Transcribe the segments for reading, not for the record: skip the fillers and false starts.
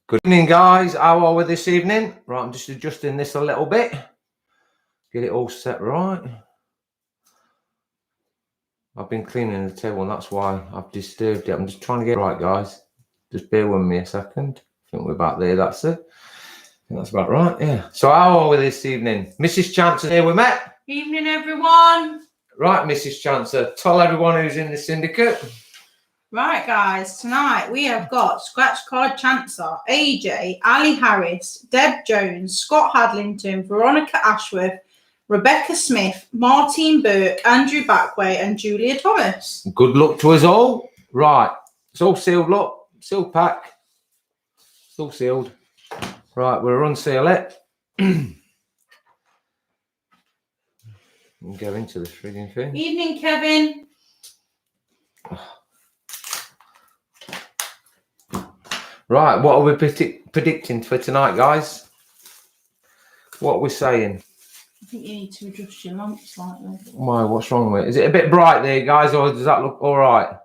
Good evening, guys. How are we this evening? Right, I'm just adjusting this a little bit. Get it all set right. I've been cleaning the table and that's why I've disturbed it. I'm just trying to get it right, guys. Just bear with me a second. I think we're about there. That's it. I think that's about right. Yeah. So how are we this evening? Mrs. Chancellor here with Matt. Evening, everyone. Right, Mrs. Chancellor, tell everyone who's in the syndicate. Right, guys, tonight we have got Scratchcard Chancellor, AJ, Ali Harris, Deb Jones, Scott Hadlington, Veronica Ashworth, Rebecca Smith, Martine Burke, Andrew Backway, and Julia Thomas. Good luck to us all. Right, it's all sealed up, sealed pack. It's all sealed. Right, we'll unseal it. And go into the frigging thing. Evening, Kevin. Right, what are we predicting for tonight, guys? What are we saying? I think you need to adjust your lamp slightly. Why, what's wrong with it? Is it a bit bright there, guys, or does that look all right?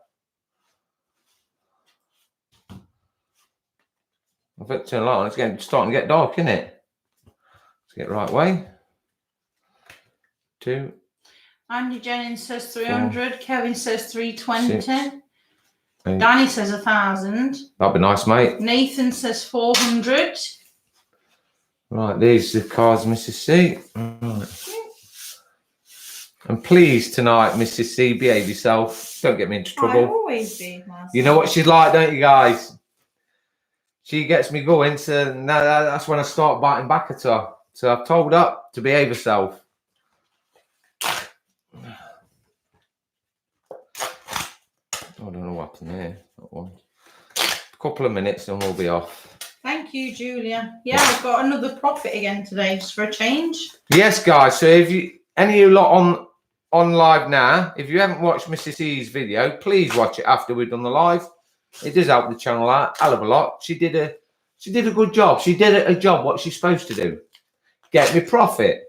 I've got to turn the light on. It's starting to get dark, isn't it? Let's get the right way. 2. Andy Jennings says 300. 4, Kevin says 320. 6, 8. Danny says 1,000. That'd be nice, mate. Nathan says 400. Right, these are the cards, Mrs. C. Right. And please tonight, Mrs. C, behave yourself. Don't get me into trouble. I always behave myself. You know what she's like, don't you, guys? She gets me going, so that's when I start biting back at her. So I've told her to behave herself. I don't know what happened there. That one. A couple of minutes and we'll be off. Thank you, Julia. Yeah, I've got another profit again today, just for a change. Yes, guys. So if you any of you lot on live now, if you haven't watched Mrs. C's video, please watch it after we've done the live. It does help the channel out a hell of a lot. She did a good job. She did a job what she's supposed to do. Get me profit.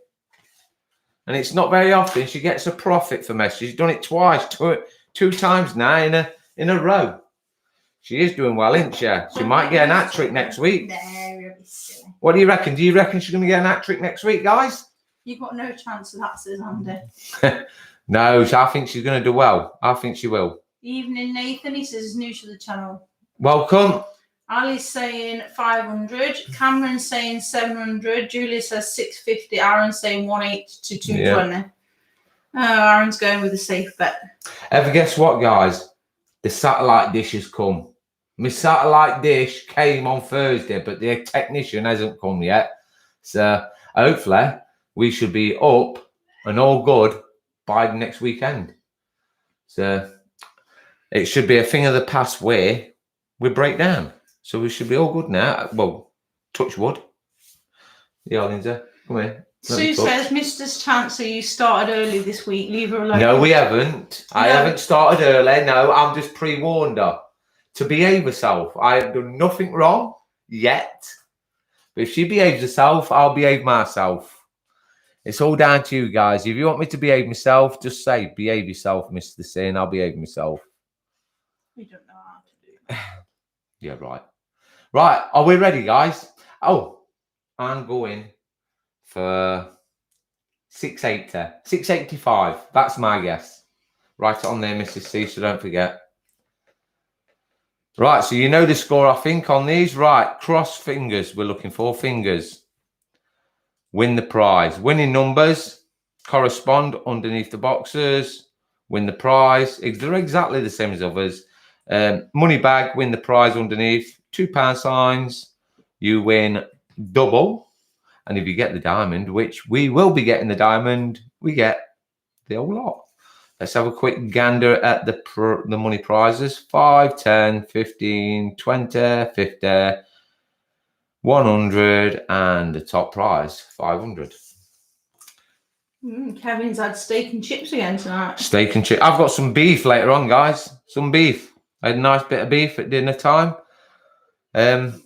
And it's not very often she gets a profit for me. She's done it twice, two times now in a row. She is doing well, isn't she? She might get an hat trick next week. No, you'll be silly. What do you reckon? Do you reckon she's going to get an hat trick next week, guys? You've got no chance of that, says Andy. No, I think she's going to do well. I think she will. Evening, Nathan. He says he's new to the channel. Welcome. Ali's saying 500. Cameron's saying 700. Julia says 650. Aaron's saying 180 to 220. Yeah. Oh, Aaron's going with a safe bet. Ever guess what, guys? The satellite dish has come. My satellite dish came on Thursday, but the technician hasn't come yet. So hopefully we should be up and all good by the next weekend. So it should be a thing of the past where we break down. So we should be all good now. Well, touch wood. Yeah, Lindsay, come here. Sue says, Mr. Chancellor, you started early this week. Leave her alone. No, we haven't. I haven't started early. No, I'm just pre-warned her to behave herself. I have done nothing wrong yet. But if she behaves herself, I'll behave myself. It's all down to you guys. If you want me to behave myself, just say, behave yourself, Mr. C, and I'll behave myself. We don't know how to do that. Yeah, right. Right, are we ready, guys? Oh, I'm going for 680, 685. That's my guess. Write it on there, Mrs. C, so don't forget. Right, so you know the score, I think, on these. Right, cross fingers. We're looking for fingers. Win the prize. Winning numbers correspond underneath the boxes. Win the prize. They're exactly the same as others. Money bag, win the prize underneath. £2 signs. You win double. And if you get the diamond, which we will be getting the diamond, we get the whole lot. Let's have a quick gander at the money prizes. 5, 10, 15, 20, 50, 100, and the top prize, 500. Kevin's had steak and chips again tonight. Steak and chips. I've got some beef later on, guys. Some beef. I had a nice bit of beef at dinner time. And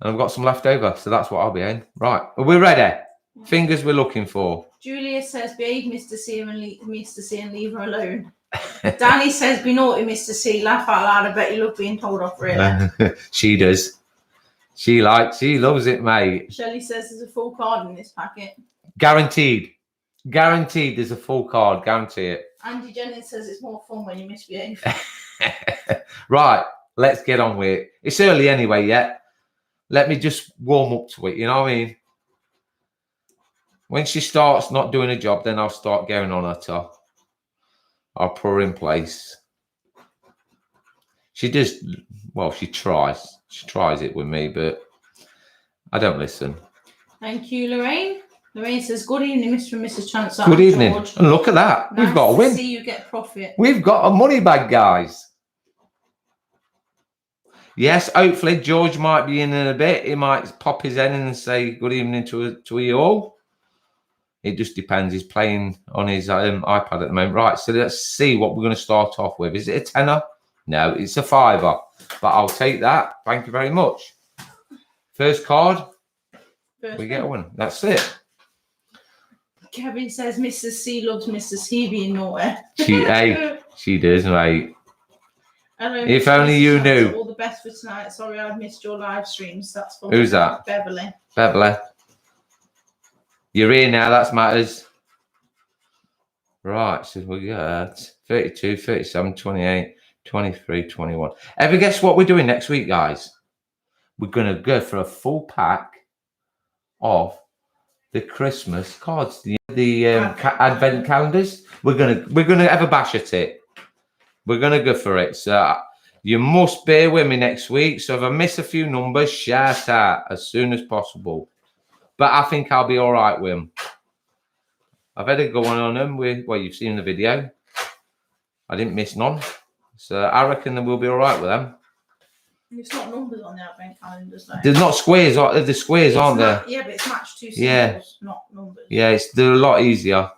I've got some left over, so that's what I'll be in. Right, are we ready? Yeah. Fingers we're looking for. Julia says, behave, Mr. C, and leave her alone. Danny says, be naughty, Mr. C. Laugh out loud. I bet you love being told off, really. She does. She loves it, mate. Shelley says there's a full card in this packet. Guaranteed. Guaranteed there's a full card. Guarantee it. Andy Jennings says it's more fun when you misbehave. Right, let's get on with it. It's early anyway yet. Let me just warm up to it, you know what I mean? When she starts not doing a job, then I'll start going on her top. I'll put her in place. She does, well, she tries. She tries it with me, but I don't listen. Thank you, Lorraine. Lorraine says, good evening, Mr. and Mrs. Chancellor. Good evening. George. And look at that. Nice We've got a to win. see you get profit. We've got a money bag, guys. Yes, hopefully George might be in a bit. He might pop his head in and say good evening to you all. It just depends. He's playing on his iPad at the moment. Right, so let's see what we're going to start off with. Is it a tenner? No, it's a fiver. But I'll take that. Thank you very much. First card. We get one. That's it. Kevin says Mrs. C loves Mrs. C being nowhere. She does, mate. Hello, if only you knew. All the best for tonight. Sorry I've missed your live streams. That's fun. Who's that? Beverly. Beverly. You're here now. That matters. Right. So we got 32, 37, 28, 23, 21. Ever guess what we're doing next week, guys? We're going to go for a full pack of the Christmas cards, the advent calendars. We're gonna have a bash at it. We're gonna go for it. So you must bear with me next week. So if I miss a few numbers, shout out as soon as possible. But I think I'll be all right with them. I've had a go on them. Well, you've seen the video. I didn't miss none. So I reckon that we'll be all right with them. It's not numbers on the advent calendars, though. There's not squares. The squares aren't there? Yeah, but it's matched to symbols, not numbers. Yeah, they're a lot easier.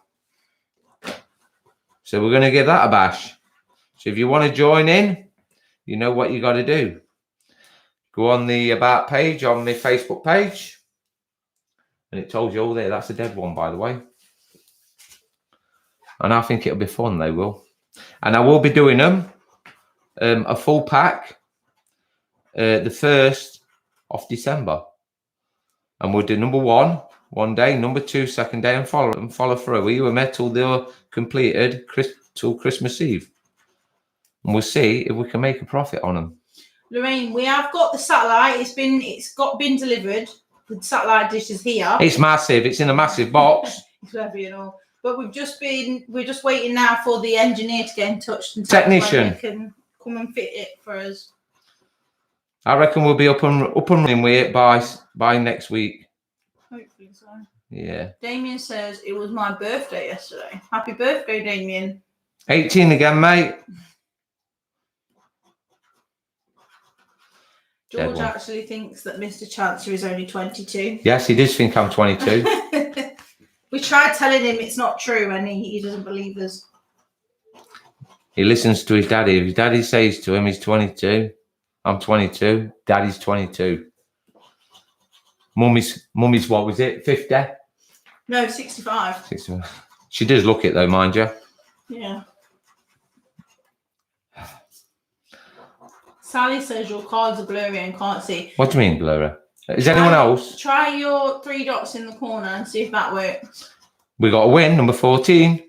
So we're going to give that a bash. So if you want to join in, you know what you got to do. Go on the About page on the Facebook page. And it tells you all there. That's a dead one, by the way. And I think it'll be fun, they will. And I will be doing them. A full pack. The 1st of December. And we'll do number 1 one day, number 2 second day, and follow through. We were met till they're completed till Christmas Eve. And we'll see if we can make a profit on them. Lorraine, we have got the satellite. It's been delivered. The satellite dish is here. It's massive. It's in a massive box. It's heavy and all. But we're just waiting now for the engineer to get in touch and technician they can come and fit it for us. I reckon we'll be up and running with it by next week. Hopefully so. Yeah. Damien says it was my birthday yesterday. Happy birthday, Damien. 18 again, mate. George actually thinks that Mr. Chancellor is only 22. Yes, he does think I'm 22. We tried telling him it's not true and he doesn't believe us. He listens to his daddy. If his daddy says to him he's 22, I'm 22, daddy's 22. Mummy's what was it, 50? No, 65. 65. She does look it though, mind you. Yeah. Sally says your cards are blurry and can't see. What do you mean blurry? Is anyone else? Try your 3 dots in the corner and see if that works. We got a win, number 14.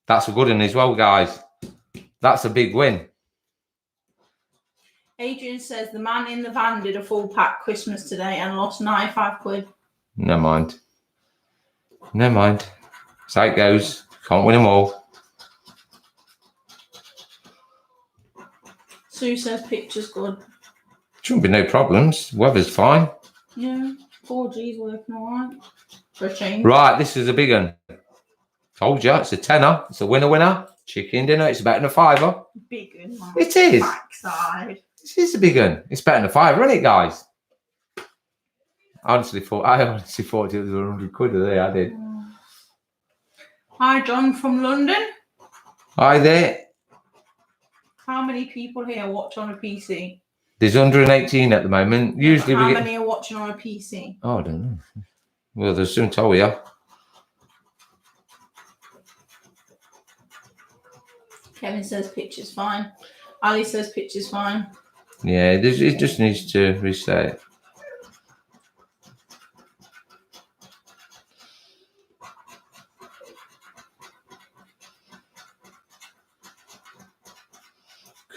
That's a good one as well, guys. That's a big win. Adrian says the man in the van did a full pack Christmas today and lost 95 quid. Never mind. Never mind. That's how it goes. Can't win them all. Sue says picture's good. Shouldn't be no problems. Weather's fine. Yeah, 4G's working all right. For a change. Right, this is a big one. Told you, it's a tenner. It's a winner. Chicken dinner. It's better than a fiver. Big one, man. It is. Backside. This is a big one. It's better than a fiver, isn't it, guys? I honestly thought it was 100 quid a day. I did. Hi, John from London. Hi there. How many people here watch on a PC? There's 118 at the moment. Usually How many are watching on a PC? Oh, I don't know. Well, they'll soon tell you. Kevin says picture's fine. Ali says picture's fine. Yeah, it just needs to reset.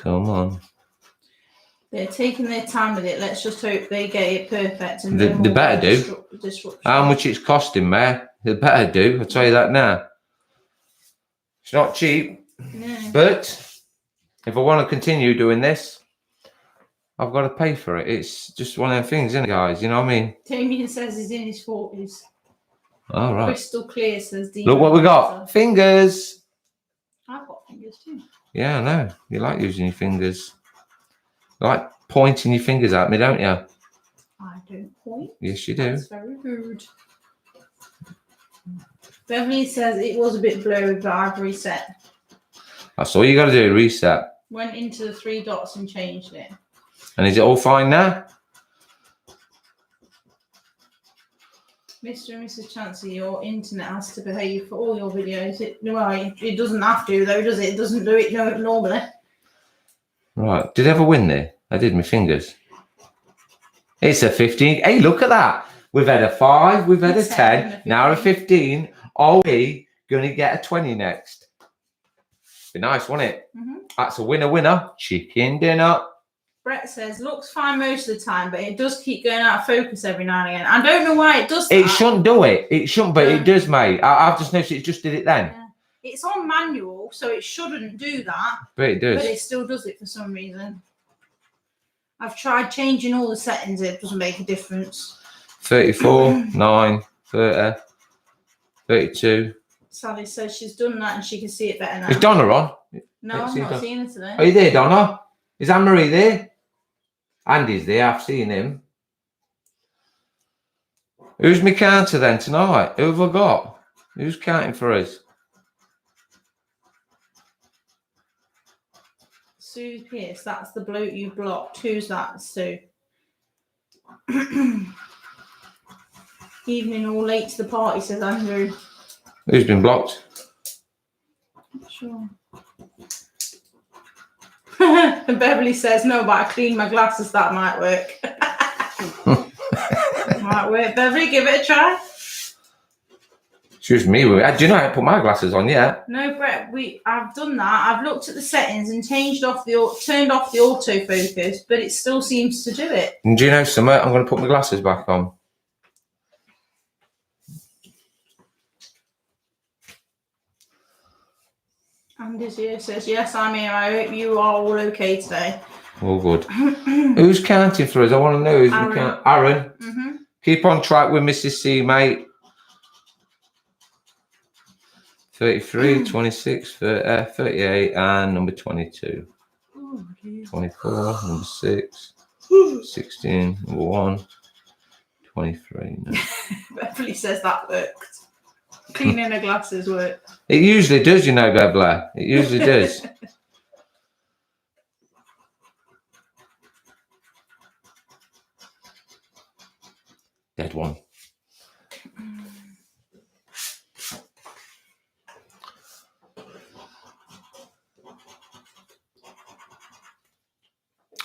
Come on. They're taking their time with it. Let's just hope they get it perfect. And They better do. Disruption. How much it's costing, mate? They better do. I'll tell you that now. It's not cheap. No. But if I want to continue doing this, I've got to pay for it. It's just one of them things, isn't it, guys? You know what I mean? Damien says he's in his 40s. All right. Crystal clear, says Dean. Look what we got. Fingers. I've got fingers too. Yeah, I know. You like using your fingers. You like pointing your fingers at me, don't you? I don't point. Yes, you do. That's very rude. Beverly says it was a bit blurry, but I've reset. That's all you got to do, reset. Went into the 3 dots and changed it. And is it all fine now? Mr. and Mrs. Chancey, your internet has to behave for all your videos. It doesn't have to, though, does it? It doesn't do it normally. Right. Did I ever win there? I did my fingers. It's a 15. Hey, look at that. We've had a 5. We've had a 10. Now a 15. Are we going to get a 20 next? Be nice, wouldn't it? Mm-hmm. That's a winner. Chicken dinner. Brett says, looks fine most of the time, but it does keep going out of focus every now and again. I don't know why it does that. It shouldn't do it. It shouldn't, but it does, mate. I've just noticed it just did it then. Yeah. It's on manual, so it shouldn't do that. But it does. But it still does it for some reason. I've tried changing all the settings. It doesn't make a difference. 34, 9, 30, 32. Sally says she's done that and she can see it better now. Is Donna on? No, I'm not seeing her today. Are you there, Donna? Is Anne-Marie there? Andy's there. I've seen him. Who's my counter then tonight? Who have I got? Who's counting for us? Sue Pierce, that's the bloke you blocked. Who's that, Sue? Evening all late to the party, says Andrew. Who's been blocked? Not sure. Beverly says, no, but I cleaned my glasses. That might work. Might work. Beverly, give it a try. Excuse me. Do you know how to put my glasses on yet? No, Brett. I've done that. I've looked at the settings and turned off the autofocus, but it still seems to do it. And do you know something? I'm going to put my glasses back on. Andy's here says, yes, I'm here. I hope you are all okay today. All good. Who's counting for us? I want to know who's counting. Aaron. Mm-hmm. Keep on track with Mrs. C, mate. 33, 26, 30, 38, and number 22. Oh, 24, number 6, 16, number 1, 23. No. Beverly says that worked. Cleaning her glasses worked. It usually does, you know, Beverly. It usually does. Dead one.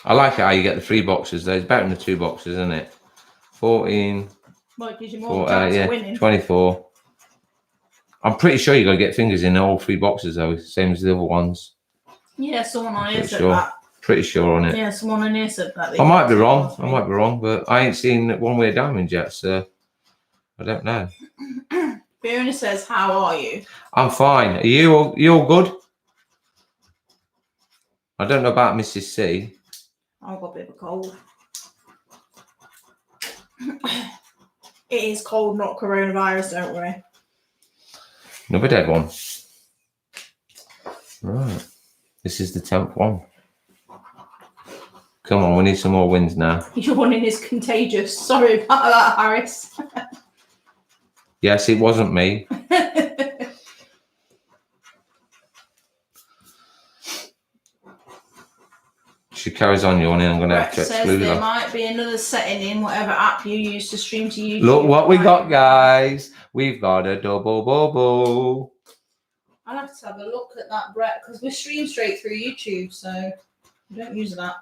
I like it how you get the 3 boxes. There's better than the 2 boxes, isn't it? 14. Well, it gives you more chance of winning. 24. I'm pretty sure you're going to get fingers in all 3 boxes, though, same as the other ones. Yeah, someone on here said that. Pretty sure on it. Yeah, someone on here said that. I might be wrong. But I ain't seen one-way diamond yet, so I don't know. Fiona says, how are you? I'm fine. Are you all good? I don't know about Mrs. C. I've got a bit of a cold. It is cold, not coronavirus, don't worry. Another dead one. Right. This is the 10th one. Come on, we need some more wins now. Your winning is contagious. Sorry about that, Harris. Yes, it wasn't me. She carries on yawning. I'm going to have to exclude her. There might be another setting in whatever app you use to stream to YouTube. Look what we got, guys. We've got a double bubble. I'll have to have a look at that, Brett, because we stream straight through YouTube, so we don't use that.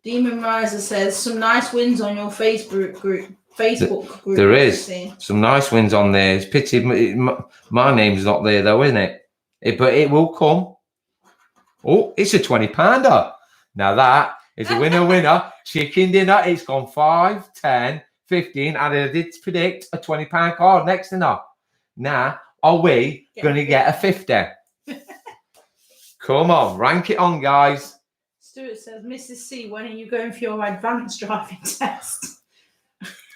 Demon Riser says, some nice wins on your Facebook group. There is some nice wins on there. It's pity my name's not there, though, isn't it? But it will come. Oh, it's a £20. Now that is a winner. Chicken dinner. It's gone 5, 10, 15. And I did predict a £20 card next to her. Now, are we going to get a 50? Come on, rank it on, guys. Stuart says, Mrs. C, when are you going for your advanced driving test?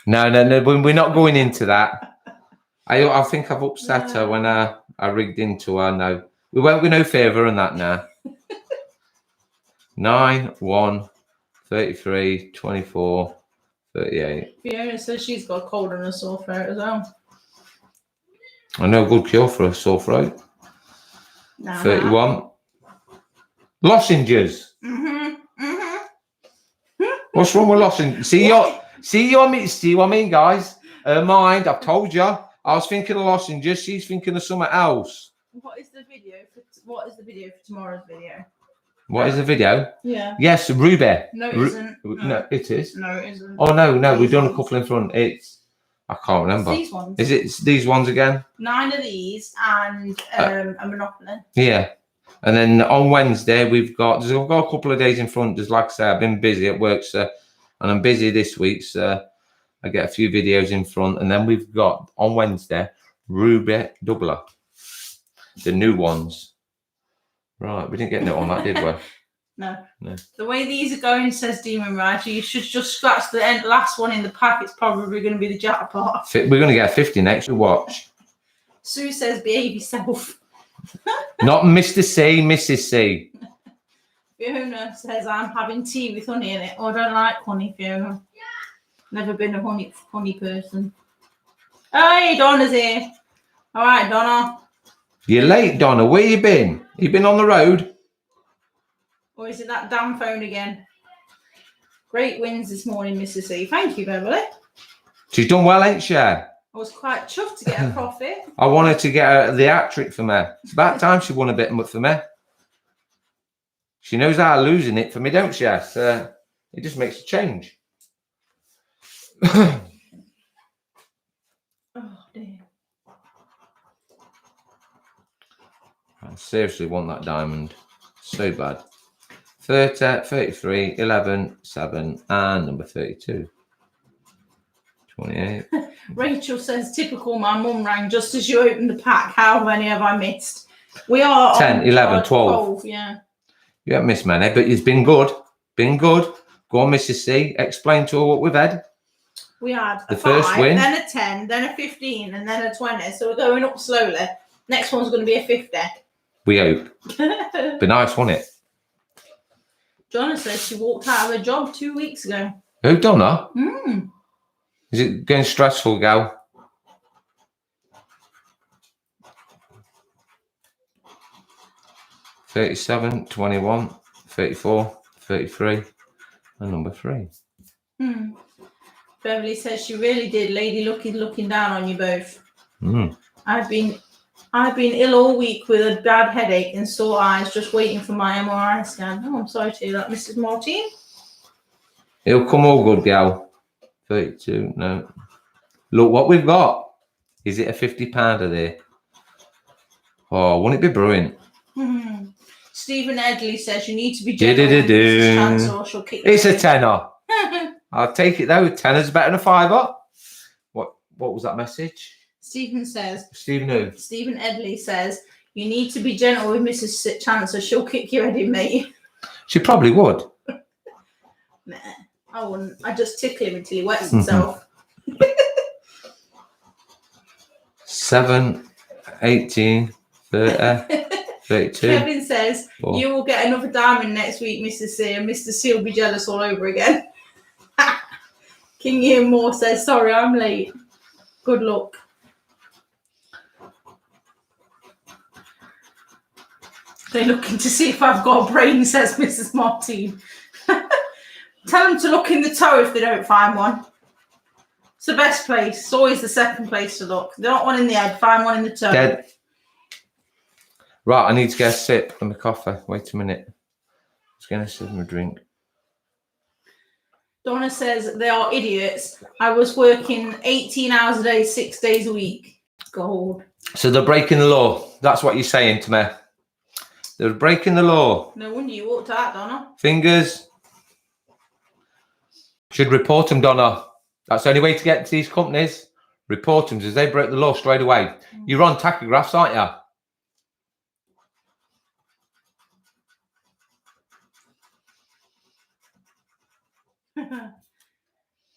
No, we're not going into that. I think I've upset her when I rigged into her. No, we won't be no favour on that now. 9, 1, 33, 24, 38. Fiona says she's got a cold and a sore throat as well. I know, good cure for a sore throat. 31. Lozenges. What's wrong with lozenges? See what I mean, guys? Her mind, I've told you. I was thinking of lozenges. She's thinking of something else. What is the video for tomorrow's video? What is the video? Yeah. Yes, Ruby. No, it isn't. No, it is. No, it isn't. Oh no, we've done a couple in front. I can't remember. It's these ones. Is it these ones again? 9 of these and a Monopoly. Yeah. And then on Wednesday we've got a couple of days in front. Just like I say, I've been busy at work, and I'm busy this week, so I get a few videos in front. And then we've got on Wednesday Ruby Doubler, the new ones. Right, we didn't get no on that, did we? No. The way these are going, says Demon Rider, you should just scratch the last one in the pack. It's probably going to be the jackpot. We're going to get 50 next. Watch. Sue says, behave yourself. Not Mr. C, Mrs. C. Fiona says, I'm having tea with honey in it. Oh, I don't like honey, Fiona. Never been a honey person. Hey, Donna's here. All right, Donna. You're late, Donna. Where you been? You been on the road? Or is it that damn phone again? Great wins this morning, Mrs. C. Thank you, Beverly. She's done well, ain't she? I was quite chuffed to get a profit. I wanted to get the hat trick for me. It's about time she won a bit for me. She knows how to losing it for me, don't she? So it just makes a change. Oh, dear. I seriously want that diamond. So bad. 30, 33, 11, 7, and number 32. 28. Rachel says, typical, my mum rang just as you opened the pack. How many have I missed? We are 10, 11, 12. Yeah. You haven't missed many, but it's been good. Been good. Go on, Mrs. C. Explain to her what we've had. We had the first win, then a 10, then a 15, and then a 20. So we're going up slowly. Next one's going to be a 50. We hope. Be nice, won't it? Donna says she walked out of her job 2 weeks ago. Who, Donna? Is it getting stressful, gal? $37, $21, $34, $33, and number 3. Beverly says she really did. Lady looking down on you both. I've been ill all week with a bad headache and sore eyes, just waiting for my MRI scan. Oh, I'm sorry to hear that, Mrs. Martin. It'll come all good, gal. 32, no. Look what we've got. Is it a £50 there? Oh, wouldn't it be brilliant? Stephen Edley says you need to be gentle. It's a tenner. I'll take it though. Tenner's better than a fiver. What was that message? Stephen says. Stephen who? Stephen Edley says you need to be gentle with Mrs. Chancellor. She'll kick your head in, mate. She probably would. Nah, I wouldn't. I just tickle him until he wets himself. 7, 18, 30, 32. Kevin says 4. You will get another diamond next week, Mr. C, and Mr. C will be jealous all over again. King Ian Moore says, sorry, I'm late. Good luck. They're looking to see if I've got a brain, says Mrs. Martin. Tell them to look in the toe if they don't find one. It's the best place. It's always the second place to look. They don't want one in the head, find one in the toe. Dead. Right, I need to get a sip of my coffee. Wait a minute. I was going to sip my drink. Donna says they are idiots. I was working 18 hours a day, 6 days a week. Gold. So they're breaking the law. That's what you're saying to me. They're breaking the law. No wonder you walked out, Donna. Fingers. Should report them, Donna. That's the only way to get to these companies. Report them as they break the law straight away. You're on tachographs, aren't you?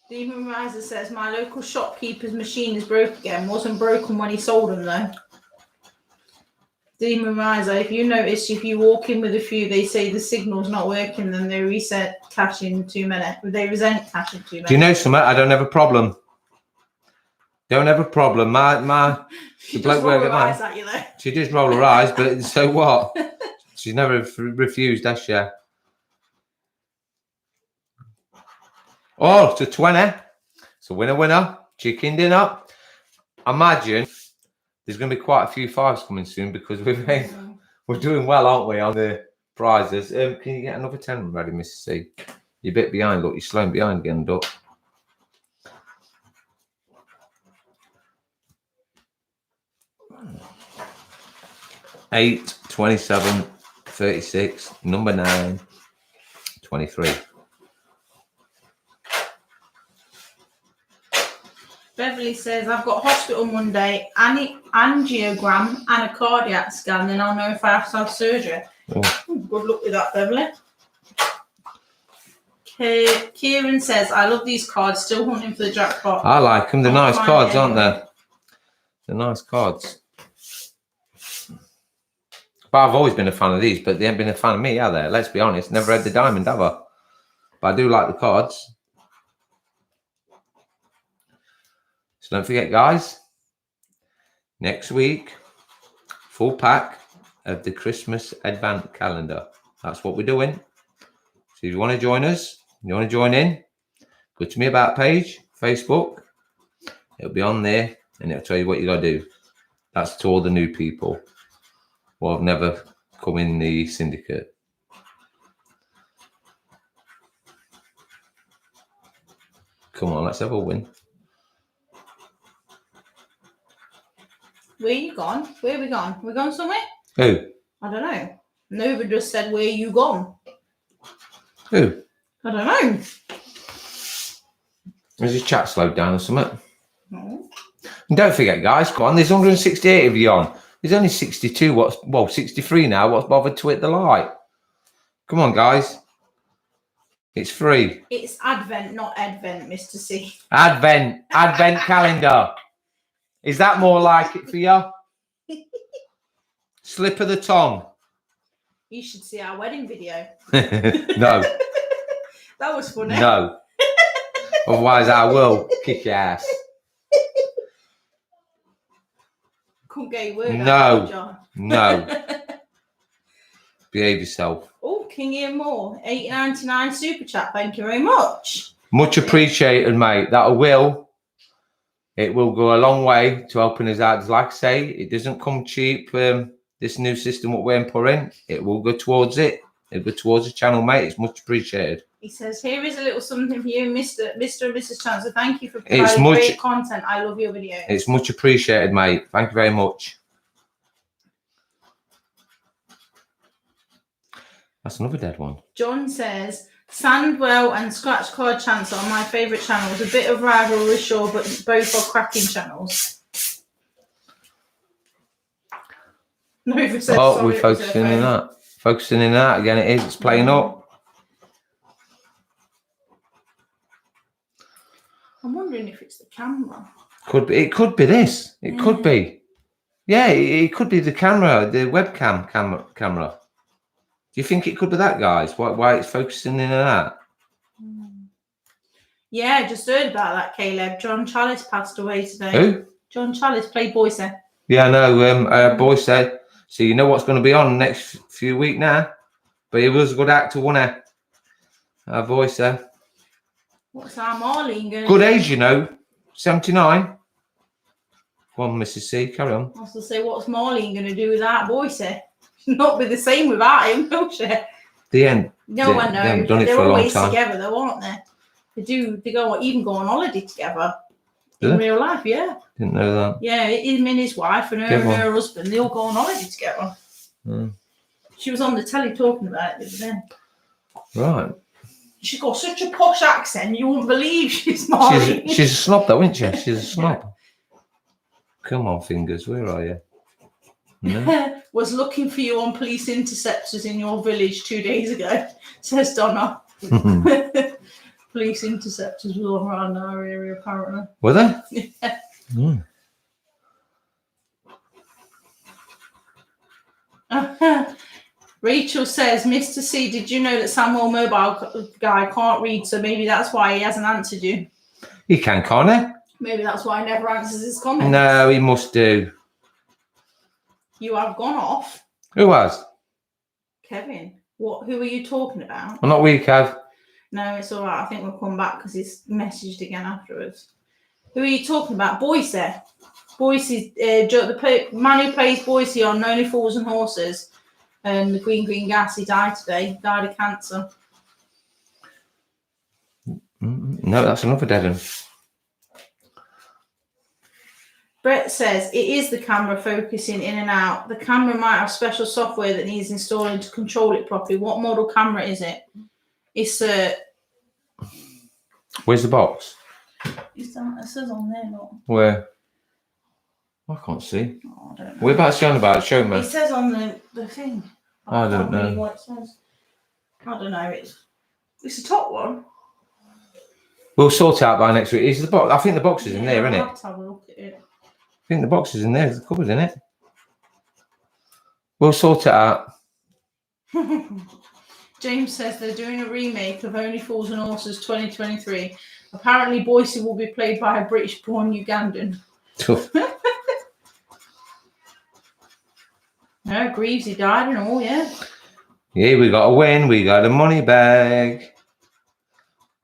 Demon Riser says, my local shopkeeper's machine is broke again. Wasn't broken when he sold them, though. Demon Riser, if you notice, if you walk in with a few, they say the signal's not working, then they reset cash in 2 minutes. They resent cash in 2 minutes. Do you know something? I don't have a problem. Don't have a problem. My she just roll her eyes at you, though. She just roll her eyes, but so what? She's never refused, has she? Oh, to 20. So winner. Chicken dinner. Imagine there's going to be quite a few fives coming soon because we're doing well, aren't we, on the prizes? Can you get another 10 ready, Mrs. C? You're a bit behind. Look, you're slowing behind again, Duck. Eight, 27, 36, number 9, 23. Beverly says, I've got hospital Monday, angiogram and a cardiac scan, then I'll know if I have to have surgery. Oh. Good luck with that, Beverly. Kieran says, I love these cards, still hunting for the jackpot. I like them. They're nice cards, aren't they? They're nice cards. But I've always been a fan of these, but they haven't been a fan of me, have they? Let's be honest. Never had the diamond, have I? But I do like the cards. So don't forget, guys, next week, full pack of the Christmas Advent calendar. That's what we're doing. So if you want to join us, you want to join in, go to Me About page, Facebook. It'll be on there, and it'll tell you what you got to do. That's to all the new people. Well, I've never come in the syndicate. Come on, let's have a win. Where you gone? Where we gone? We gone somewhere? Who? I don't know. Nova just said, where you gone? Who? I don't know. Has his chat slowed down or something? No. And don't forget, guys, come on, there's 168 of you on. There's only 62. 63 now. What's bothered to hit the like? Come on, guys. It's free. It's Advent, not Advent, Mr. C. Advent calendar. Is that more like it for you? Slip of the tongue. You should see our wedding video. No. That was funny. No. Otherwise, I will kick your ass. Couldn't get a word No. out, John. No. Behave yourself. Oh, can you hear more? $8.99 super chat. Thank you very much. Much appreciated, mate. It will go a long way to helping us out. Like I say, it doesn't come cheap. This new system what we're putting, it will go towards it. It'll go towards the channel, mate. It's much appreciated. He says, here is a little something for you, Mr. and Mrs. Chancellor. Thank you for providing great content. I love your videos. It's much appreciated, mate. Thank you very much. That's another dead one. John says, Sandwell and Scratchcard Chancellor are my favourite channels. A bit of rivalry, sure, but both are cracking channels. Nova says, oh, we're focusing in that. Focusing in that. Again, it is. It's playing up. I'm wondering if it's the camera. Could be. It could be this. It could be. Yeah, it could be the camera, the webcam camera. Do you think it could be that, guys? Why it's focusing in on that? Yeah, I just heard about that, Caleb. John Chalice passed away today. Who? John Chalice played Boise. Yeah, I know. Boise. So you know what's going to be on the next few weeks now. But he was a good actor, wasn't he? Boise. What's our Marlene going to Good age, you know. 79. Go on, Mrs. C. Carry on. I was going to say, what's Marlene going to do without Boise? Not be the same without him, will she? The end. No, I know. They haven't done it They're for a long always time. together, though, aren't they? They even go on holiday together. In real life, yeah. Didn't know that. Yeah, him and his wife and her husband, they all go on holiday together. She was on the telly talking about it the other day. Right. She's got such a posh accent, you wouldn't believe she's Marley. She's a snob though, isn't she? She's a snob. Come on, fingers, where are you? No. Was looking for you on police interceptors in your village 2 days ago, says Donna. Police interceptors were all around our area, apparently. Were they? Yeah. Mm. Rachel says, Mr. C, did you know that Samuel Mobile guy can't read, so maybe that's why he hasn't answered you? He can, can't he? Maybe that's why he never answers his comments. No, he must do. You have gone off. Who has? Kevin. What? Who are you talking about? I'm not weak, Kev. No, it's all right. I think we'll come back because he's messaged again afterwards. Who are you talking about? Boise. Boise, the man who plays Boise on Only Fools and Horses, the Green Gas, he died today. He died of cancer. No, that's another dead one. Brett says, it is the camera focusing in and out. The camera might have special software that needs installing to control it properly. What model camera is it? It's a... Where's the box? It says on there, not... Where? I can't see. Oh, I don't know. We're about to see on about. Show me. It says on the thing. I don't know. Really what it says. I don't know. It's the top one. We'll sort it out by next week. Is the box? I think the box is in there, isn't it? I'll have to have a look at it. I think the box is in there. There's the cupboard in it. We'll sort it out. James says they're doing a remake of Only Fools and Horses 2023. Apparently, Boise will be played by a British-born Ugandan. Tough. No, Greaves, he died and all, yeah. Yeah, we got a win. We got a money bag.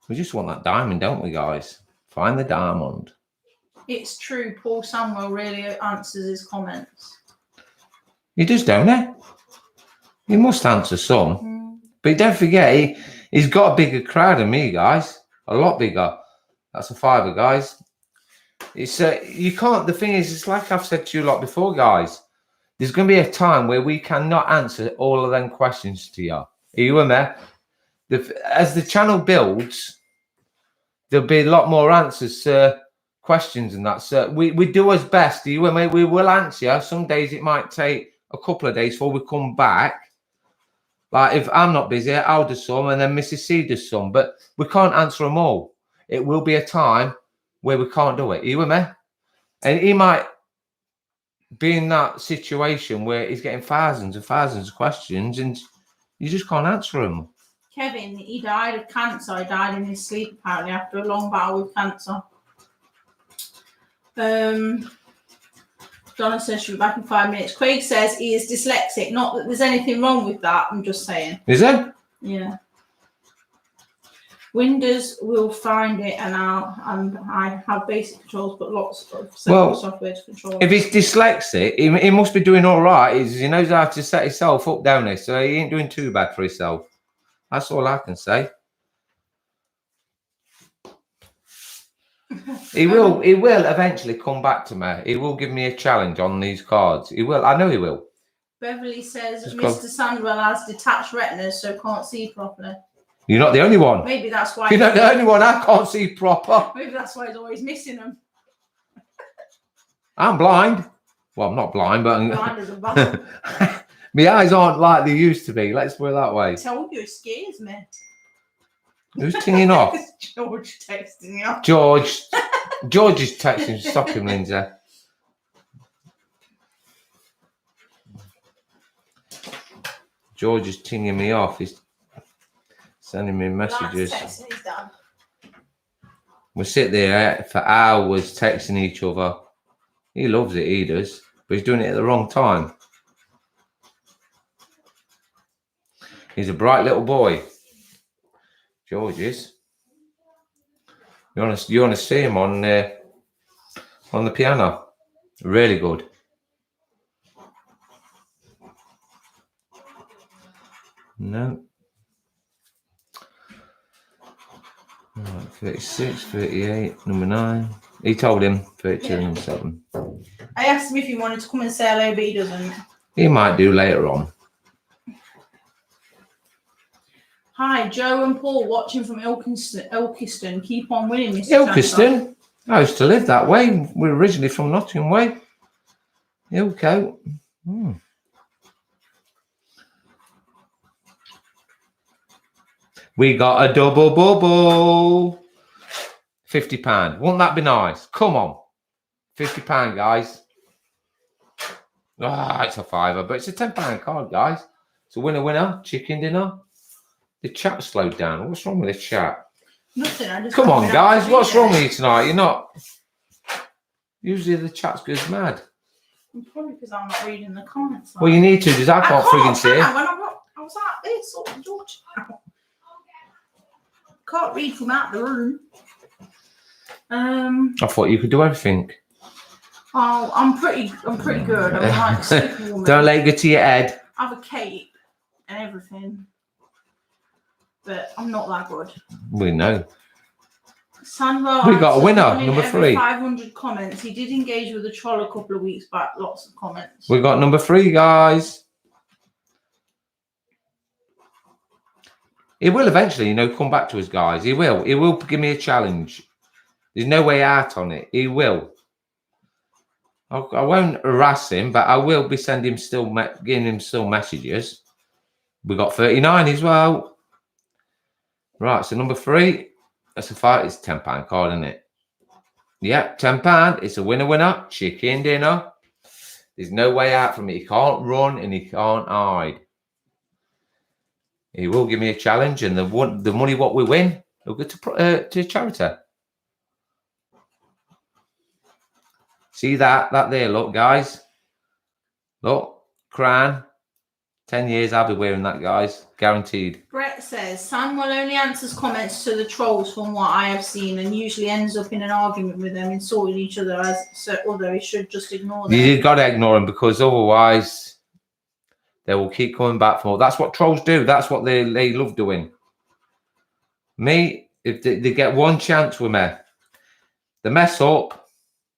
We just want that diamond, don't we, guys? Find the diamond. It's true. Paul Samuel really answers his comments. He does, don't he? He must answer some. But don't forget, he's got a bigger crowd than me, guys. A lot bigger. That's a fiver, guys. It's you can't. The thing is, it's like I've said to you a lot before, guys. There's going to be a time where we cannot answer all of them questions to you. Are you with me? As the channel builds, there'll be a lot more answers to questions and that. So we do as best. Are you with me? We will answer you. Some days it might take a couple of days before we come back. Like if I'm not busy, I'll do some and then Mrs. C does some. But we can't answer them all. It will be a time where we can't do it. Are you with me? And he might be in that situation where he's getting thousands and thousands of questions and you just can't answer them. Kevin, he died of cancer. He died in his sleep, apparently, after a long battle with cancer. Donna says she'll be back in 5 minutes. Craig says he is dyslexic. Not that there's anything wrong with that. I'm just saying. Is there? Yeah. Windows will find it, and I have basic controls, but lots of software to control. If he's dyslexic, he must be doing all right. He knows how to set himself up, don't he? So he ain't doing too bad for himself. That's all I can say. He will eventually come back to me. He will give me a challenge on these cards. He will. I know he will. Beverly says Mr. Sandwell has detached retinas, so can't see properly. You're not the only one. Maybe that's why. You're not the only one. I can't see proper. Maybe that's why he's always missing them. I'm blind. Well, I'm not blind, but Blind as a bat. my eyes aren't like they used to be. Let's put it that way. I told you, it scares me. Who's tinging off? George texting you. George is texting. Stop him, Lindsay. George is tinging me off. He's sending me messages. We sit there for hours texting each other. He loves it, he does. But he's doing it at the wrong time. He's a bright little boy. George is. You want to see him on the piano? Really good. No. Right, 36, 38, number 9. He told him 32 and 7. I asked him if he wanted to come and say hello, but he doesn't. He might do later on. Hi, Joe and Paul watching from Ilkeston. Keep on winning, Mr. Ilkeston? I used to live that way. We're originally from Nottingham Way. Ilco. We got a double bubble. £50. Wouldn't that be nice? Come on. £50, guys. Ah, it's a fiver, but it's a £10 card, guys. It's a winner, chicken dinner. The chat slowed down. What's wrong with this chat? Nothing. I just Come on, guys. What's wrong with you tonight? You're not. Usually the chat goes mad. Probably because I'm not reading the comments. Well, you need to, because I can't friggin' see it. I was like this, or George. Can't read from out the room. I thought you could do everything. Oh, I'm pretty good. I'm like Superwoman. Don't let it get to your head. I have a cape and everything, but I'm not that good. We know. Sandra, We got a winner, number 3. 500 comments. He did engage with a troll a couple of weeks back. Lots of comments. We got number 3, guys. He will eventually, come back to us, guys. He will. He will give me a challenge. There's no way out on it. He will. I won't harass him, but I will be sending giving him still messages. We got 39 as well. Right, so number 3. That's a fight. It's a £10 card, isn't it? Yeah, £10. It's a winner. Chicken dinner. There's no way out from it. He can't run and he can't hide. He will give me a challenge, and the money what we win will go to charity. See that there? Look, guys. Look, crown. 10 years, I'll be wearing that, guys. Guaranteed. Brett says, Samuel only answers comments to the trolls from what I have seen and usually ends up in an argument with them, insulting each other, although he should just ignore them. You've got to ignore them, because otherwise they will keep coming back for more. That's what trolls do. That's what they love doing. Me, if they get one chance with me, they mess up,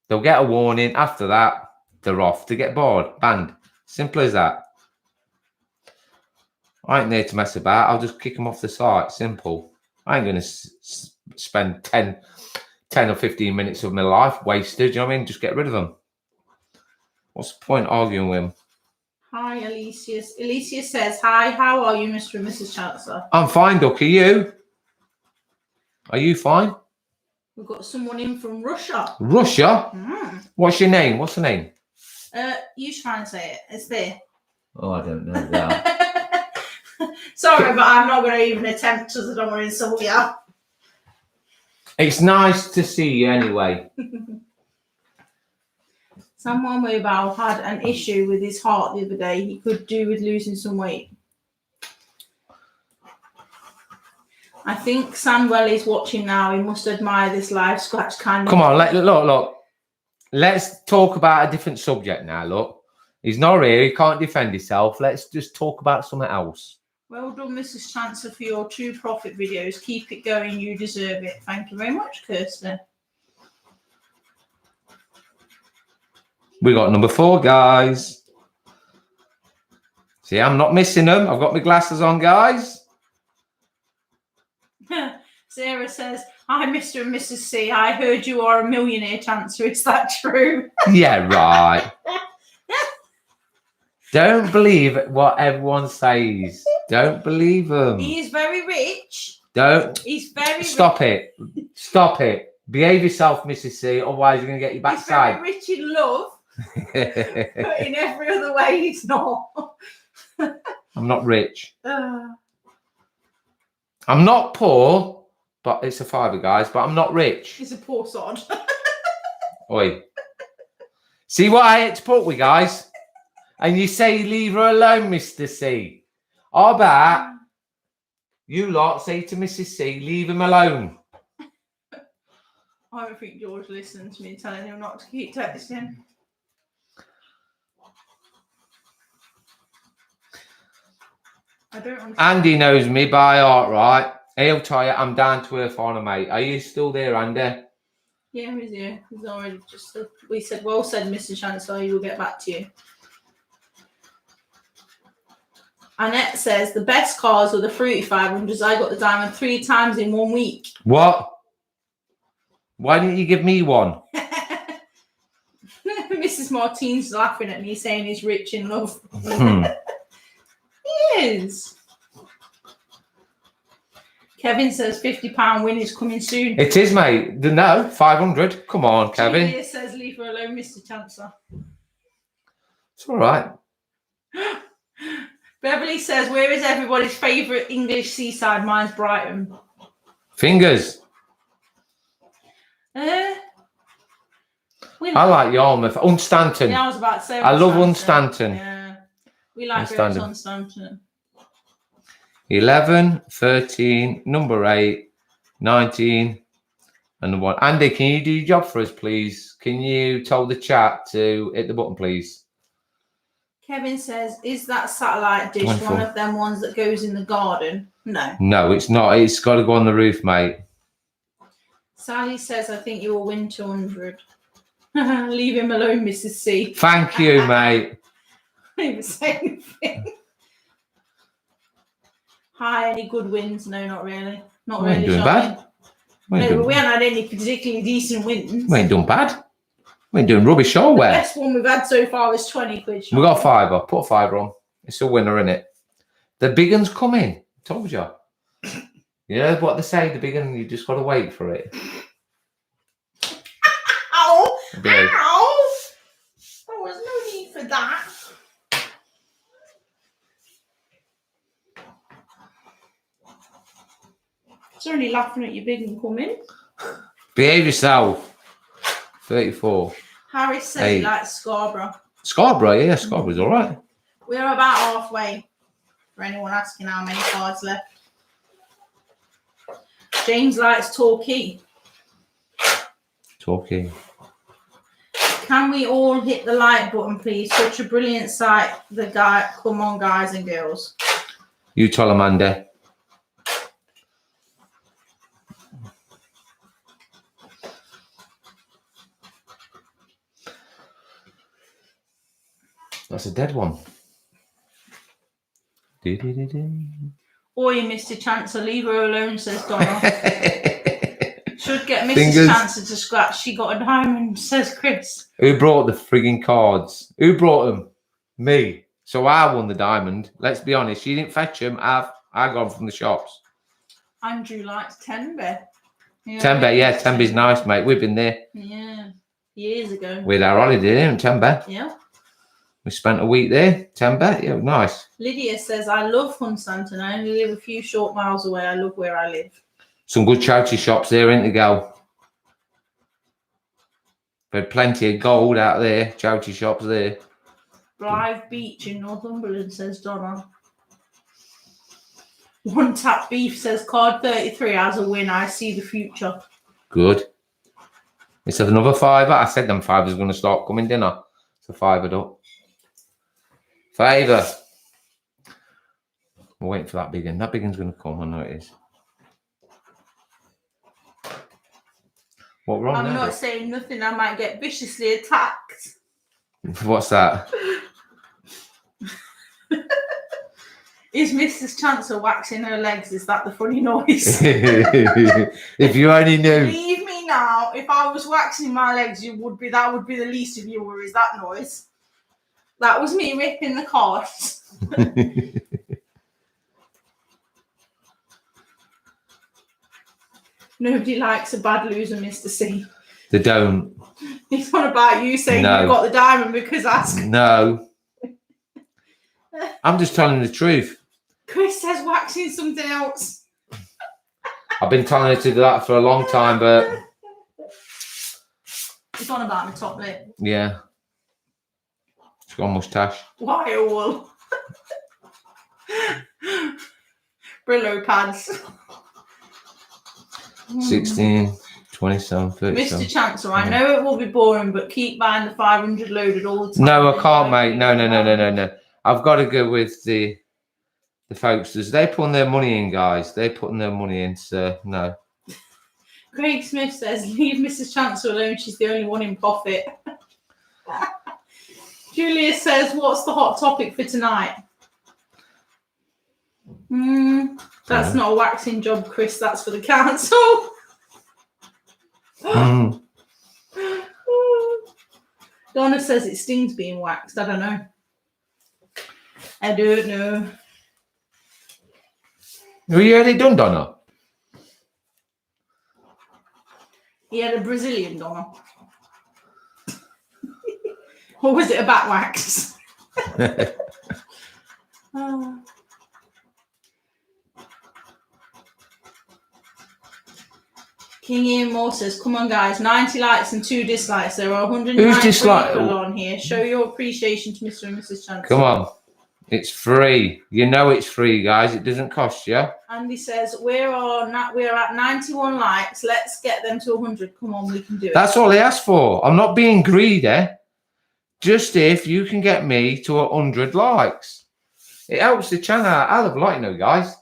they'll get a warning. After that, they're off. They get bored, banned. Simple as that. I ain't there to mess about. I'll just kick them off the site. Simple. I ain't going to spend 10 or 15 minutes of my life wasted. You know what I mean? Just get rid of them. What's the point arguing with them? Hi, Alicia. Alicia says, hi, how are you, Mr. and Mrs. Chancellor? I'm fine, Duck. Are you? Are you fine? We've got someone in from Russia. Russia? What's your name? What's the name? You try and say it. It's there. Oh, I don't know that. Sorry, but I'm not going to even attempt because I don't want to insult you. It's nice to see you anyway. Someone Mobile had an issue with his heart the other day. He could do with losing some weight. I think Sandwell is watching now. He must admire this live scratch kind of. Come on, look. Let's talk about a different subject now. Look, he's not here. He can't defend himself. Let's just talk about something else. Well done, Mrs. Chancellor, for your true profit videos. Keep it going. You deserve it. Thank you very much, Kirsten. We got number 4, guys. See, I'm not missing them. I've got my glasses on, guys. Sarah says, hi, Mr. and Mrs. C. I heard you are a millionaire, Chancellor. Is that true? Yeah, right. Don't believe what everyone says. Don't believe them. He is very rich. He's very rich. Stop it. Behave yourself, Mrs. C. Otherwise, you're going to get your backside. He's very rich in love. But in every other way, he's not. I'm not rich. I'm not poor, but it's a fiver, guys. But I'm not rich. He's a poor sod. Oi. See what I had to put with, guys? And you say leave her alone, Mr. C. I bet you lot say to Mrs. C, leave him alone. I don't think George listens to me telling him not to keep texting. I don't understand. Andy knows me by heart, right? He'll tell you I'm down to earth on, mate. Are you still there, Andy? Yeah, he's here. He's already just. We said, well said, Mr. Chancellor. He will get back to you. Annette says the best cards were the Fruity 500s. I got the diamond 3 times in 1 week. What? Why didn't you give me one? Mrs. Martine's laughing at me saying he's rich in love. He is. Kevin says £50 win is coming soon. It is, mate. No, 500. Come on, Kevin. Julia says leave her alone, Mr. Chancellor. It's all right. Beverly says, where is everybody's favourite English seaside? Mine's Brighton. Fingers. I like Yarmouth. Unstanton. Yeah, I was about to say. I love Unstanton. Yeah. We like going to Unstanton. 11, 13, number 8, 19, and the 1. Andy, can you do your job for us, please? Can you tell the chat to hit the button, please? Kevin says, is that satellite dish 24. one of them ones that goes in the garden? No. No, it's not. It's got to go on the roof, mate. Sally says, I think you will win 200. Leave him alone, Mrs. C. Thank you, mate. I didn't even say anything. Hi, any good wins? No, not really. Not really. We ain't doing bad. No, but we haven't had any particularly decent wins. We ain't done bad. We ain't doing rubbish all The where. best one we've had so far is 20 quid. We got a fiver. Put a fiver on. It's a winner, innit? The big one's coming. Told you. You know what they say? The big one, you just got to wait for it. Ow! Big. Ow! There was no need for that. It's only laughing at your big one coming. Behave yourself. 34. Harris says he likes Scarborough. Scarborough, yeah. Scarborough's all right. We're about halfway. For anyone asking how many cards left. James likes Torquay. Torquay. Can we all hit the like button, please? Such a brilliant sight. The guy, come on, guys and girls. You tell them, Andy. That's a dead one. Oi, Mr. Chancellor, leave her alone, says Donna. Should get Mrs. Chancellor to scratch. She got a diamond, says Chris. Who brought the frigging cards? Who brought them? Me. So I won the diamond. Let's be honest. She didn't fetch them. I got them from the shops. Andrew likes Tenby. Yeah, Tenby, yeah. Tenby's nice, mate. We've been there. Yeah, years ago. We had our holiday in Tenby. Yeah. We spent a week there. Tenby, yeah, nice. Lydia says, I love Hunstanton. I only live a few short miles away. I love where I live. Some good charity shops there, ain't to go. We had plenty of gold out there. Charity shops there. Blythe Beach in Northumberland, says Donna. One Tap Beef says, card 33 as a win. I see the future. Good. It's another fiver. I said them fivers are going to start coming, didn't I? It's a fiver up. Fiver. We're waiting for that big one. That big one's going to come. I know it is. What wrong? I'm not saying nothing. I might get viciously attacked. What's that? Is Mrs. Chancellor waxing her legs? Is that the funny noise? If you only knew. Believe me now, if I was waxing my legs, that would be the least of your worries, that noise. That was me ripping the cards. Nobody likes a bad loser, Mr. C. They don't. It's not about you saying you got the diamond because that's... No. I'm just telling the truth. Chris says waxing something else. I've been telling her to do that for a long time, but... It's on about my top lip. Yeah. It's got a moustache. Why all? Brillo pads. 16, 27, 37. Mr. Chancellor, I know it will be boring, but keep buying the 500 loaded all the time. No, I can't, mate. No. I've got to go with the folks. They're putting their money in, guys. They're putting their money in, so no. Craig Smith says, leave Mrs. Chancellor alone. She's the only one in profit. Julia says, what's the hot topic for tonight? That's not a waxing job, Chris. That's for the council. Donna says it stings being waxed. I don't know. Have you already done, Donna? He had a Brazilian Donna. Or was it a back wax? King Ian Moore says, come on guys, 90 likes and 2 dislikes. There are 109 people on here. Show your appreciation to Mr. and Mrs. Chancellor. Come on. It's free. You know it's free, guys. It doesn't cost you. Andy says, we're at 91 likes. Let's get them to 100. Come on, we can do it. That's all he asked for. I'm not being greedy. Just if you can get me to 100 likes. It helps the channel out a hell of a lot, you know, guys.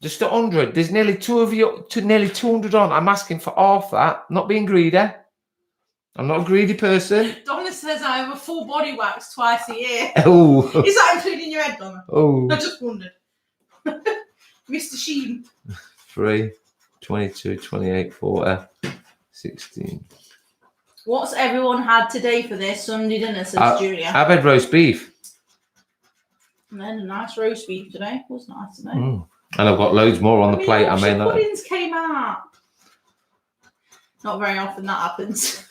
Just 100. There's nearly 200 on. I'm asking for half that. I'm not being greedy. I'm not a greedy person. Donna says I have a full body wax twice a year. Oh. Is that including your head, Donna? Oh. I just wondered. Mr. Sheen. 3, 22, 28, 40, 16. What's everyone had today for their Sunday dinner, says Julia. I've had roast beef. And then a nice roast beef today. It was nice today. And I've got loads more on the plate. I mean, puddings came out. Not very often that happens.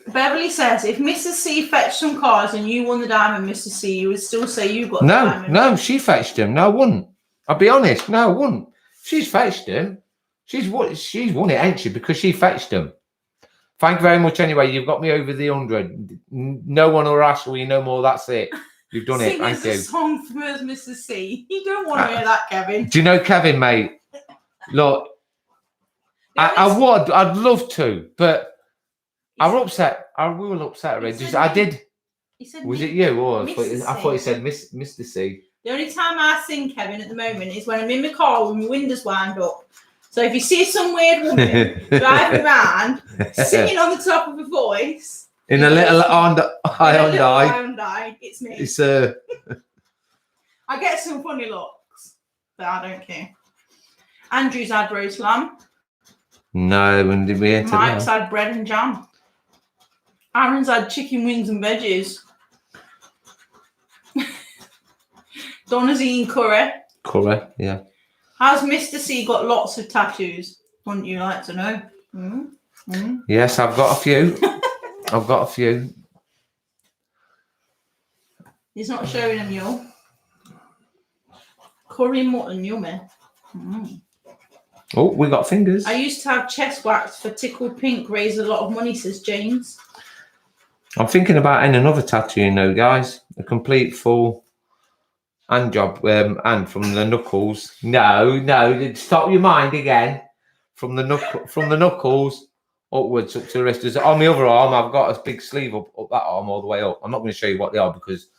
Beverly says, if Mrs. C fetched some cards and you won the diamond, Mrs. C, you would still say you got the diamond. No, she fetched him. No, I wouldn't. I'll be honest. No, I wouldn't. She's fetched him. She's won it, ain't she? Because she fetched him. Thank you very much anyway. You've got me over the 100. No one will wrestle you no more. That's it. You've done it. Thank you. Sing us a song from us, Mrs. C. You don't want to hear that, Kevin. Do you know Kevin, mate? Look, I would. I'd love to, but I was upset. We were upset already. I did. He said, was it you? Or I thought he said Mr. C. The only time I sing, Kevin, at the moment is when I'm in my car with my windows wound up. So if you see some weird woman driving around, singing on the top of a voice. In a little Hyundai. It's me. It's I get some funny looks, but I don't care. Andrew's had roast lamb. No, when did we enter Mike's had bread and jam. Aaron's had chicken wings and veggies. Donna's eating curry. Curry, yeah. Has Mr. C got lots of tattoos? Wouldn't you like to know? Yes, I've got a few. I've got a few. He's not showing them, you. Curry mutton, yummy. Oh, we got fingers. I used to have chest wax for tickled pink, raised a lot of money, says James. I'm thinking about adding another tattoo, you know, guys. A complete full hand job, and from the knuckles. No, stop your mind again. From the knuckles upwards up to the wrist. On my other arm, I've got a big sleeve up that arm all the way up. I'm not going to show you what they are because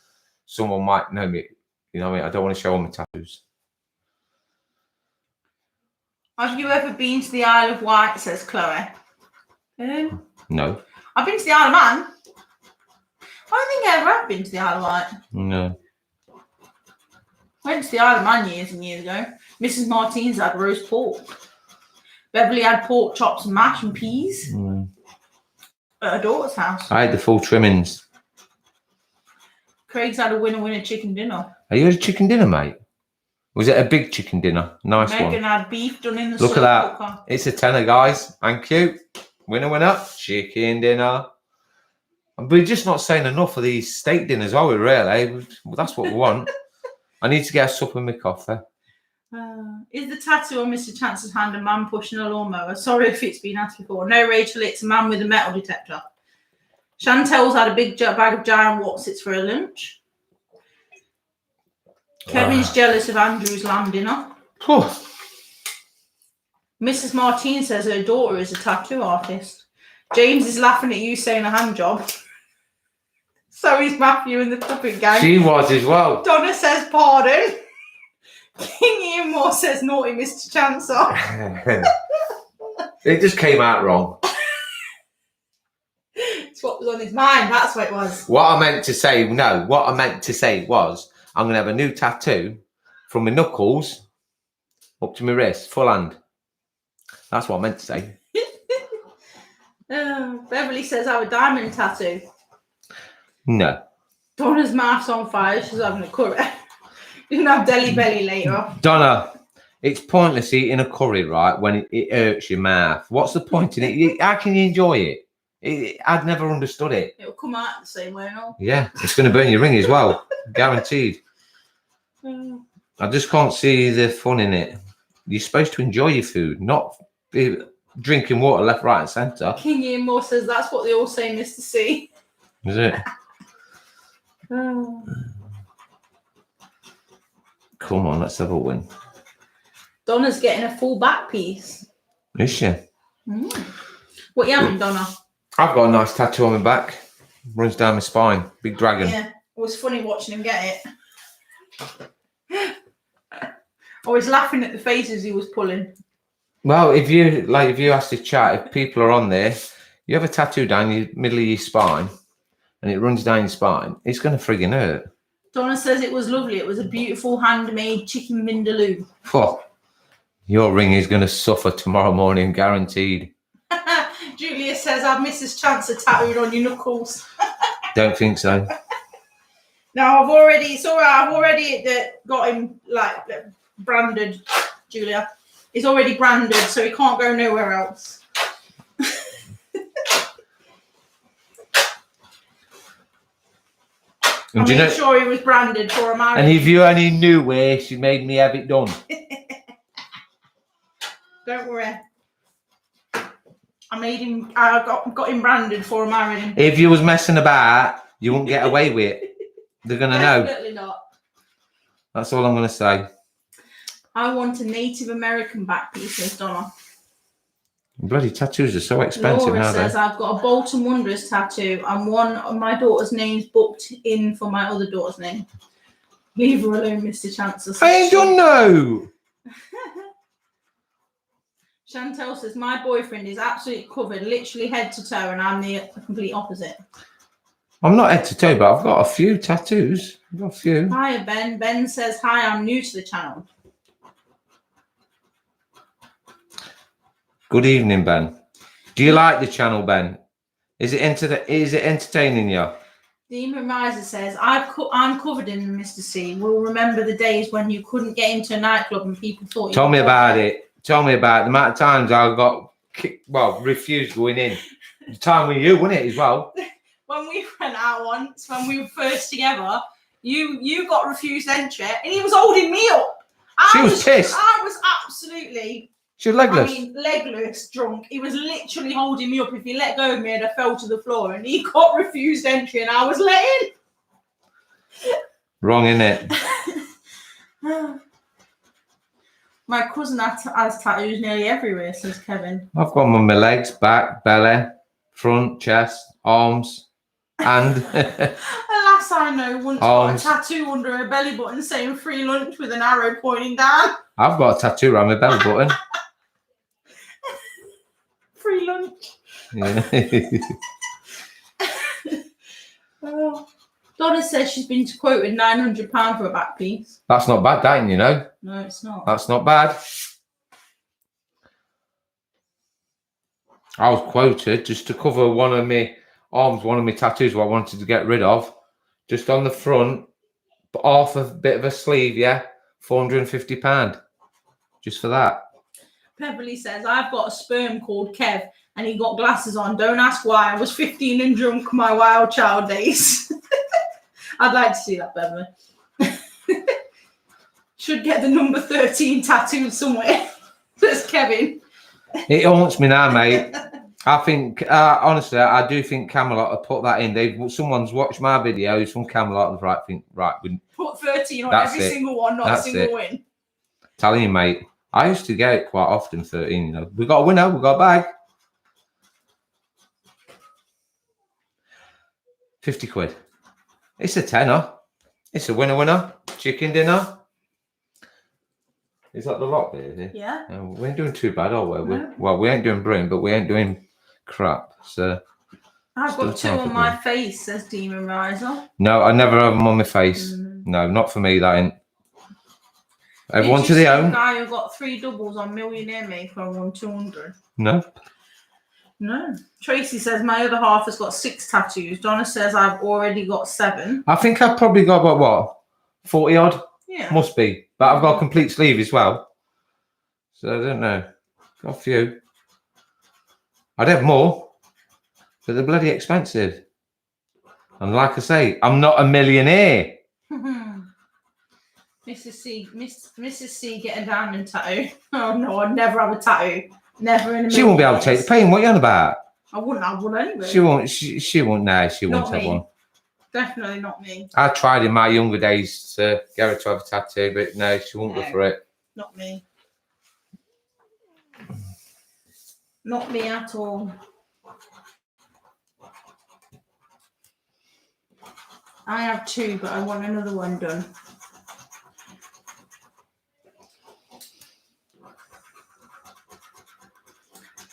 someone might know me. You know what I mean? I don't want to show all my tattoos. Have you ever been to the Isle of Wight, says Chloe? No. I've been to the Isle of Man. I don't think I ever have been to the Isle of Wight. No. Went to the Isle of Man years and years ago. Mrs. Martinez had roast pork. Beverly had pork chops and mash and peas at her daughter's house. I had the full trimmings. Craig's had a winner chicken dinner. Are you had a chicken dinner, mate? Was it a big chicken dinner? Nice one. Megan had beef done in the Look at that. cooker. It's a tenner, guys. Thank you. Winner. Chicken dinner. We're just not saying enough of these steak dinners, are we, really? That's what we want. I need to get a sup of my coffee. Is the tattoo on Mr. Chance's hand a man pushing a lawnmower? Sorry if it's been asked before. No, Rachel, it's a man with a metal detector. Chantel's had a big bag of giant Watsits for her lunch. Kevin's jealous of Andrew's lamb dinner. Mrs. Martin says her daughter is a tattoo artist. James is laughing at you saying a hand job. So is Matthew in the puppet gang. She was as well. Donna says pardon. King Ian Moore says naughty Mr. Chancellor. It just came out wrong. It's what was on his mind. That's what it was. What I meant to say was I'm going to have a new tattoo from my knuckles up to my wrist, full hand. That's what I meant to say. Beverly says I have a diamond tattoo. No. Donna's mouth's on fire. She's having a curry. You can have deli belly later. Donna, it's pointless eating a curry, right, when it hurts your mouth. What's the point in it? How can you enjoy it? I'd never understood it. It'll come out the same way, no? Yeah, it's going to burn your ring as well. Guaranteed. I just can't see the fun in it. You're supposed to enjoy your food, not be drinking water left, right, and centre. King Ian Moore says that's what they all say, Mr. C. Is it? Come on, let's have a win. Donna's getting a full back piece. Is she? What you having, Donna? I've got a nice tattoo on my back. Runs down my spine. Big dragon. Yeah, it was funny watching him get it. I was laughing at the faces he was pulling. Well, if you ask the chat, if people are on there, you have a tattoo down the middle of your spine and it runs down your spine, it's going to frigging hurt. Donna says it was lovely. It was a beautiful handmade chicken vindaloo. Oh, your ring is going to suffer tomorrow morning, guaranteed. Julia says I've Mrs. Chancer tattooed on your knuckles. Don't think so. No, it's all right. I've already got him branded, Julia. He's already branded, so he can't go nowhere else. I made sure he was branded for a marriage. And if you only knew where she made me have it done. Don't worry. I got him branded for a marriage. If you was messing about, you wouldn't get away with it. They're going to know. Definitely not. That's all I'm going to say. I want a Native American back piece, says Donna. Bloody tattoos are so expensive Laura now. Says I've got a Bolton Wanderers tattoo and one of my daughter's names booked in for my other daughter's name. Leave her alone, Mr. Chancellor. I ain't done no. Chantel says my boyfriend is absolutely covered, literally head to toe, and I'm the complete opposite. I'm not head to toe, but I've got a few tattoos. I've got a few. Hiya, Ben. Ben says hi. I'm new to the channel. Good evening, Ben. Do you like the channel, Ben? Is it entertaining you? Demon Riser says, I'm covered in Mr. C. We'll remember the days when you couldn't get into a nightclub and people thought you Tell me about it. Tell me about the amount of times I got refused going in. The time with you, wasn't it, as well? When we went out once, when we were first together, you got refused entry and he was holding me up. She was pissed. I was absolutely... She was legless. I mean, legless, drunk. He was literally holding me up. If he let go of me, I'd have fell to the floor. And he got refused entry, and I was let in. Wrong, innit? My cousin has tattoos nearly everywhere, says Kevin. I've got them on my legs, back, belly, front, chest, arms, and... The last I know, once arms. got a tattoo under her belly button saying free lunch with an arrow pointing down. I've got a tattoo around my belly button. Free lunch. Yeah. Oh. Donna says she's been quoted £900 for a back piece. That's not bad, that, you know. No, it's not. That's not bad. I was quoted just to cover one of my arms, one of my tattoos what I wanted to get rid of. Just on the front, half a bit of a sleeve, yeah, £450. Just for that. Beverly says, I've got a sperm called Kev and he got glasses on. Don't ask why. I was 15 and drunk my wild child days. I'd like to see that, Beverly. Should get the number 13 tattooed somewhere. That's Kevin. It haunts me now, mate. I think, honestly, I do think Camelot have put that in. Someone's watched my videos from Camelot and put 13 on every single one, not a single win. Telling you, mate. I used to get it quite often, 13, you know. We got a winner, we got a bag. 50 quid. It's a tenner. It's a winner. Chicken dinner. Is that the lot there? Is it? Yeah. We ain't doing too bad, are we? No. Well, we ain't doing brilliant, but we ain't doing crap. So I've got Still 2 can't on my forget. face, says Demon Riser. No, I never have them on my face. No, not for me, that ain't. Everyone Did to you see their the own. guy who got 3 doubles on Millionaire Maker and won 200? No. No. Tracy says my other half has got 6 tattoos. Donna says I've already got 7. I think I've probably got about what? 40 odd? Yeah. Must be. But I've got a complete sleeve as well. So I don't know. Got a few. I'd have more. But they're bloody expensive. And like I say, I'm not a millionaire. Mrs. C get a diamond tattoo. Oh no, I'd never have a tattoo. Never in a She won't be able to take the pain. What are you on about? I wouldn't have one anyway. She won't. She won't. No, she won't Not have me. one. Definitely not me. I tried in my younger days to get her to have a tattoo, but no, she won't go for it. Not me. Not me at all. I have 2, but I want another one done.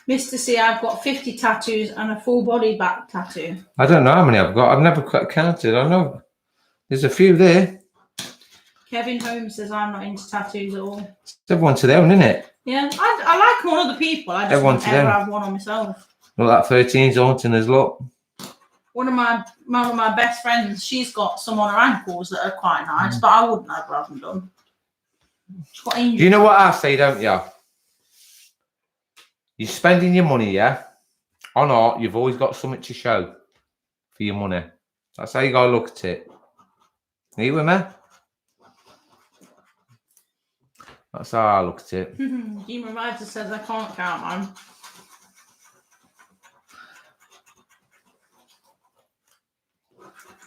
Mr. C, I've got 50 tattoos and a full body back tattoo. I don't know how many I've got. I've never counted. I know there's a few there. Kevin Holmes says I'm not into tattoos at all. It's everyone to their own, isn't it? Yeah, I like them on other people. I just Everyone won't to ever them. have one on myself. Look, that 13's haunting us, look. One of my best friends, she's got some on her ankles that are quite nice, but I wouldn't ever have them done. She's got angels. You know what I say, don't you? You're spending your money, yeah? On art, you've always got something to show for your money. That's how you got to look at it. Are you with me? That's how I look at it. Demon Rider says I can't count, man.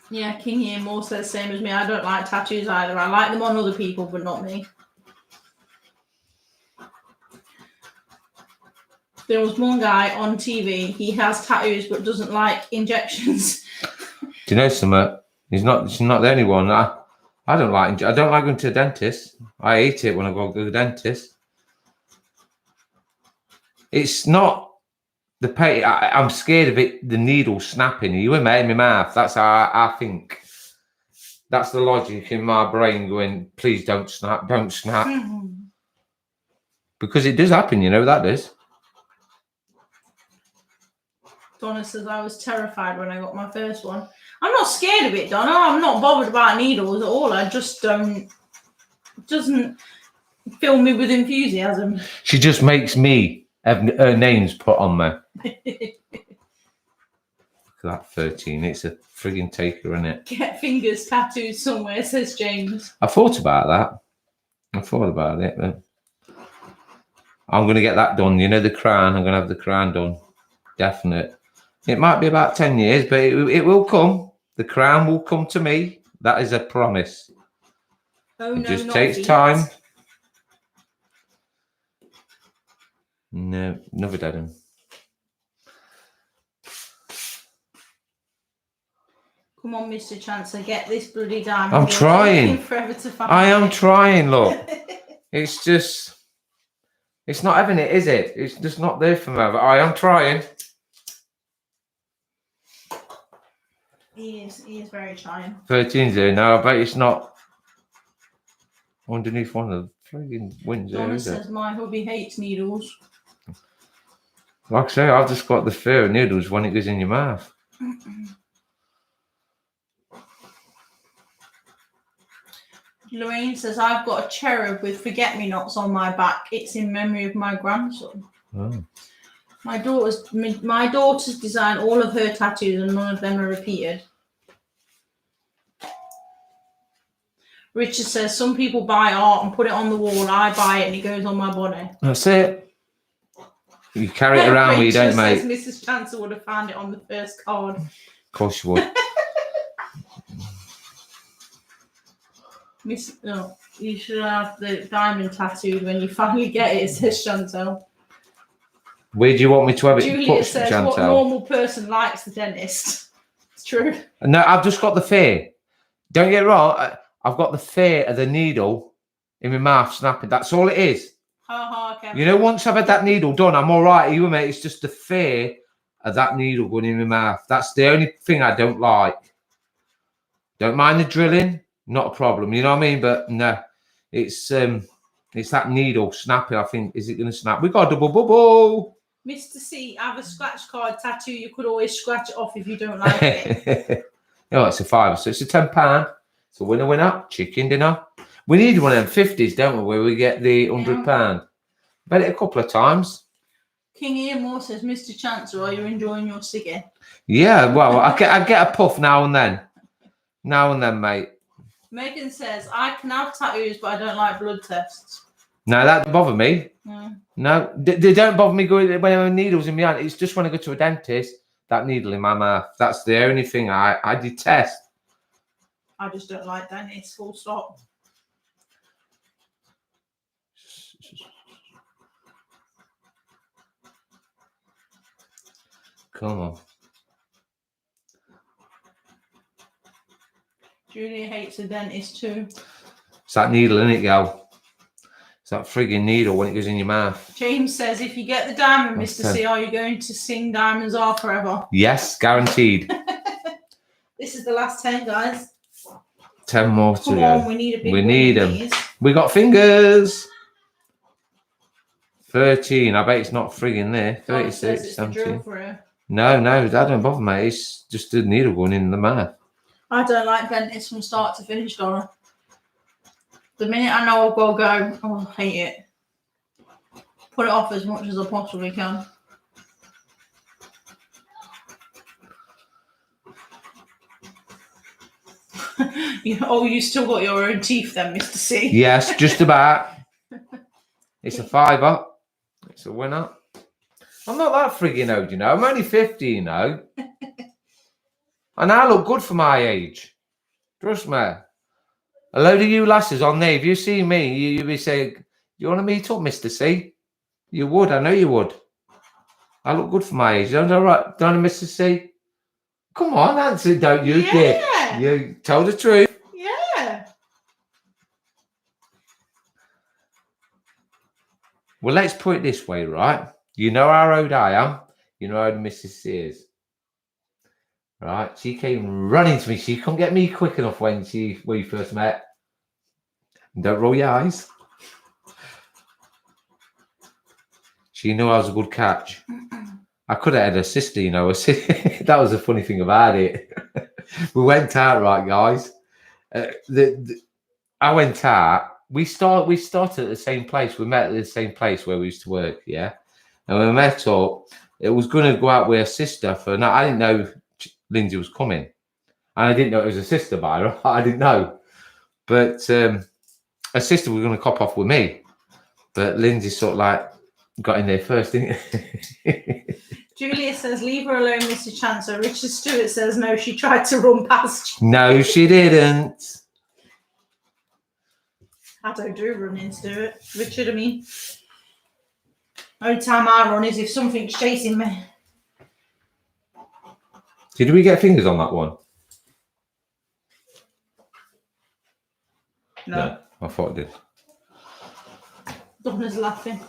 Yeah, King Ian Moore says same as me. I don't like tattoos either. I like them on other people, but not me. There was one guy on TV. He has tattoos but doesn't like injections. Do you know something? She's not the only one. I don't like going to a dentist. I hate it when I go to the dentist. It's not the pain. I'm scared of it. The needle snapping. Are you with me in my mouth? That's how I think. That's the logic in my brain going, please don't snap, don't snap. Because it does happen, you know, that does. Donna says I was terrified when I got my first one. I'm not scared of it, Donna. I'm not bothered about needles at all. I just don't. It doesn't fill me with enthusiasm. She just makes me have her names put on there. Look at that 13. It's a frigging taker, isn't it? Get fingers tattooed somewhere, says James. I thought about that. I thought about it, but I'm going to get that done. You know, the crown. I'm going to have the crown done. Definite. It might be about 10 years, but it will come. The crown will come to me. That is a promise. Oh, it no, just not takes feet. time. No, never did him. Come on, Mr. Chancellor, get this bloody diamond. I'm You're trying. taking forever to find I am it. trying, look. It's just, it's not having it, is it? It's just not there for me. But I am trying. He is very trying. 13's there now. I bet it's not underneath one of the frigging wings there, Donna is it? says my hubby hates needles. Like I say, I've just got the fear of needles when it goes in your mouth. Lorraine says I've got a cherub with forget-me-nots on my back. It's in memory of my grandson. Oh. My daughter's designed all of her tattoos and none of them are repeated. Richard says some people buy art and put it on the wall. I buy it and it goes on my body. That's it. You carry it around with you, don't, mate? Says Mrs. Chancellor would have found it on the first card. Of course you would. No, you should have the diamond tattooed when you finally get it, says Chantal. Where do you want me to have it? Juliet says, what normal person likes the dentist? It's true. No, I've just got the fear. Don't get wrong. I've got the fear of the needle in my mouth snapping. That's all it is. Ha ha, Kevin. You know, once I've had that needle done, I'm all right. You with me? It's just the fear of that needle going in my mouth. That's the only thing I don't like. Don't mind the drilling, not a problem. You know what I mean? But no, it's that needle snapping. I think, is it going to snap? We got a double bubble. Mr. C, have a scratch card tattoo. You could always scratch it off if you don't like it. Oh, it's a £5, so it's a £10. So winner, chicken dinner. We need one of them 50s, don't we? Where we get the £100. Bet it a couple of times. King Ian Moore says, Mr. Chancellor, are you enjoying your ciggy? Yeah, well, I get a puff now and then. Now and then, mate. Megan says, I can have tattoos, but I don't like blood tests. No, that doesn't bother me. No, they don't bother me going when I have needles in my hand. It's just when I go to a dentist, that needle in my mouth. That's the only thing I detest. I just don't like dentists, full stop. Come on. Julia hates a dentist too. It's that needle, isn't it, gal? It's that frigging needle when it goes in your mouth. James says, if you get the diamond, Mr. C, are you going to sing Diamonds Are Forever? Yes, guaranteed. This is the last 10, guys. 10 more to Come go. on, we need a big We need them. These. We got fingers. 13. I bet it's not frigging there. 36, 17. No, that don't bother me. It's just a needle going in the mouth. I don't like dentists from start to finish, Donna. The minute I know I've got to go, oh, I hate it. Put it off as much as I possibly can. You still got your own teeth then, Mr. C? Yes, just about. It's a £5. It's a winner. I'm not that frigging old, you know. I'm only 50, you know. And I look good for my age. Trust me. A load of you lasses on there, if you see me, you'd be saying, you want to meet up, Mr. C? You would, I know you would. I look good for my age. Don't Mr. C? Come on, answer, don't you? Yeah. You tell the truth. Yeah. Well, let's put it this way, right? You know how old I am. You know how old Mrs. C is. Right? She came running to me. She couldn't get me quick enough when we first met. Don't roll your eyes. She knew I was a good catch. I could have had a sister, you know. That was the funny thing about it. We went out, right, guys. I went out. We started at the same place. We met at the same place where we used to work, yeah. And when we met up, it was going to go out with her sister for. Now I didn't know Lindsay was coming, and I didn't know it was a sister by her. I didn't know, but her sister was going to cop off with me. But Lindsay sort of like got in there first, didn't you? Julia says, leave her alone, Mr. Chancellor. Richard Stewart says, no, she tried to run past you. No, she didn't. I don't do running, Stewart. Richard, I mean. Only time I run is if something's chasing me. Did we get fingers on that one? No. I thought it did. Donna's laughing.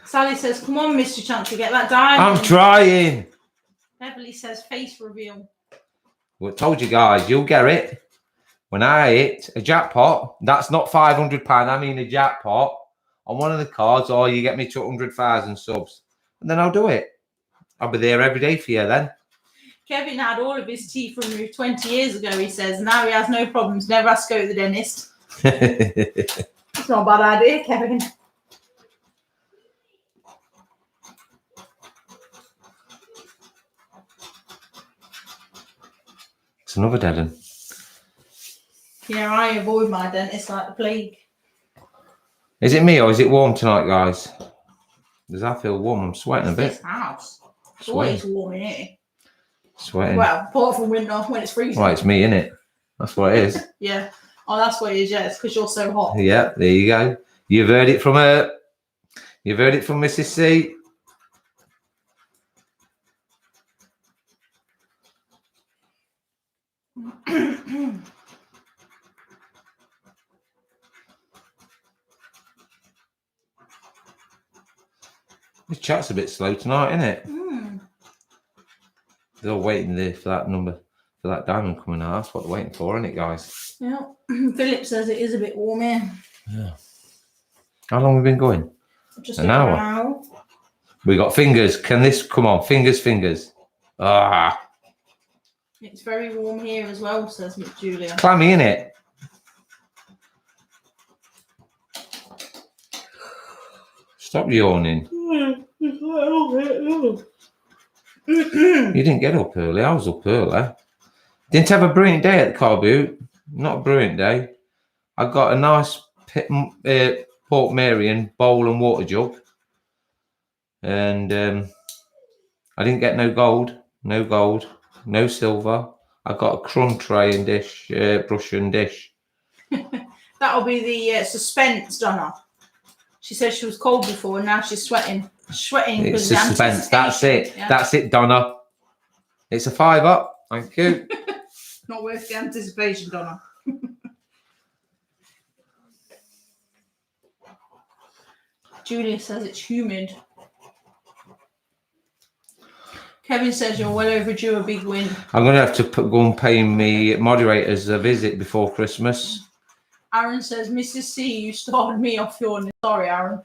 Sally says, come on, Mr. Chancellor, get that diamond. I'm trying. Beverly says, face reveal. Well, I told you guys, you'll get it. When I hit a jackpot, that's not £500, I mean a jackpot on one of the cards, or you get me to 100,000 subs. And then I'll do it. I'll be there every day for you then. Kevin had all of his teeth removed 20 years ago, he says. Now he has no problems, never has to go to the dentist. It's not a bad idea, Kevin. It's another dead one. Yeah, I avoid my dentist like the plague. Is it me or is it warm tonight, guys? Does I feel warm? I'm sweating a bit. This house. It's always warm in here. Sweating. Well, apart from winter when it's freezing. Well, it's me, innit? That's what it is. Yeah. Oh, that's what it is, yeah. It's because you're so hot. Yeah, there you go. You've heard it from her. You've heard it from Mrs. C. The chat's a bit slow tonight, isn't it? They're all waiting there for that number, for that diamond coming out. That's what they're waiting for, isn't it, guys? Yeah. Philip says it is a bit warm here. Yeah. How long have we been going? Just an hour. We got fingers. Can this come on? Fingers. Ah. It's very warm here as well, says Miss Julia. Clammy, innit? Stop yawning. You didn't get up early. I was up early. Didn't have a brilliant day at the car boot. Not a brilliant day. I got a nice Port Marion bowl and water jug. And I didn't get no gold, no silver. I got a crumb tray and dish, brush and dish. That'll be the suspense, Donna. She said she was cold before and now she's sweating. It's suspense. That's it. Yeah. That's it, Donna. It's a £5. Thank you. Not worth the anticipation, Donna. Julia says it's humid. Kevin says you're well overdue a big win. I'm going to have to go and pay me moderators a visit before Christmas. Aaron says, Mrs. C, you started me off yawning. Sorry, Aaron.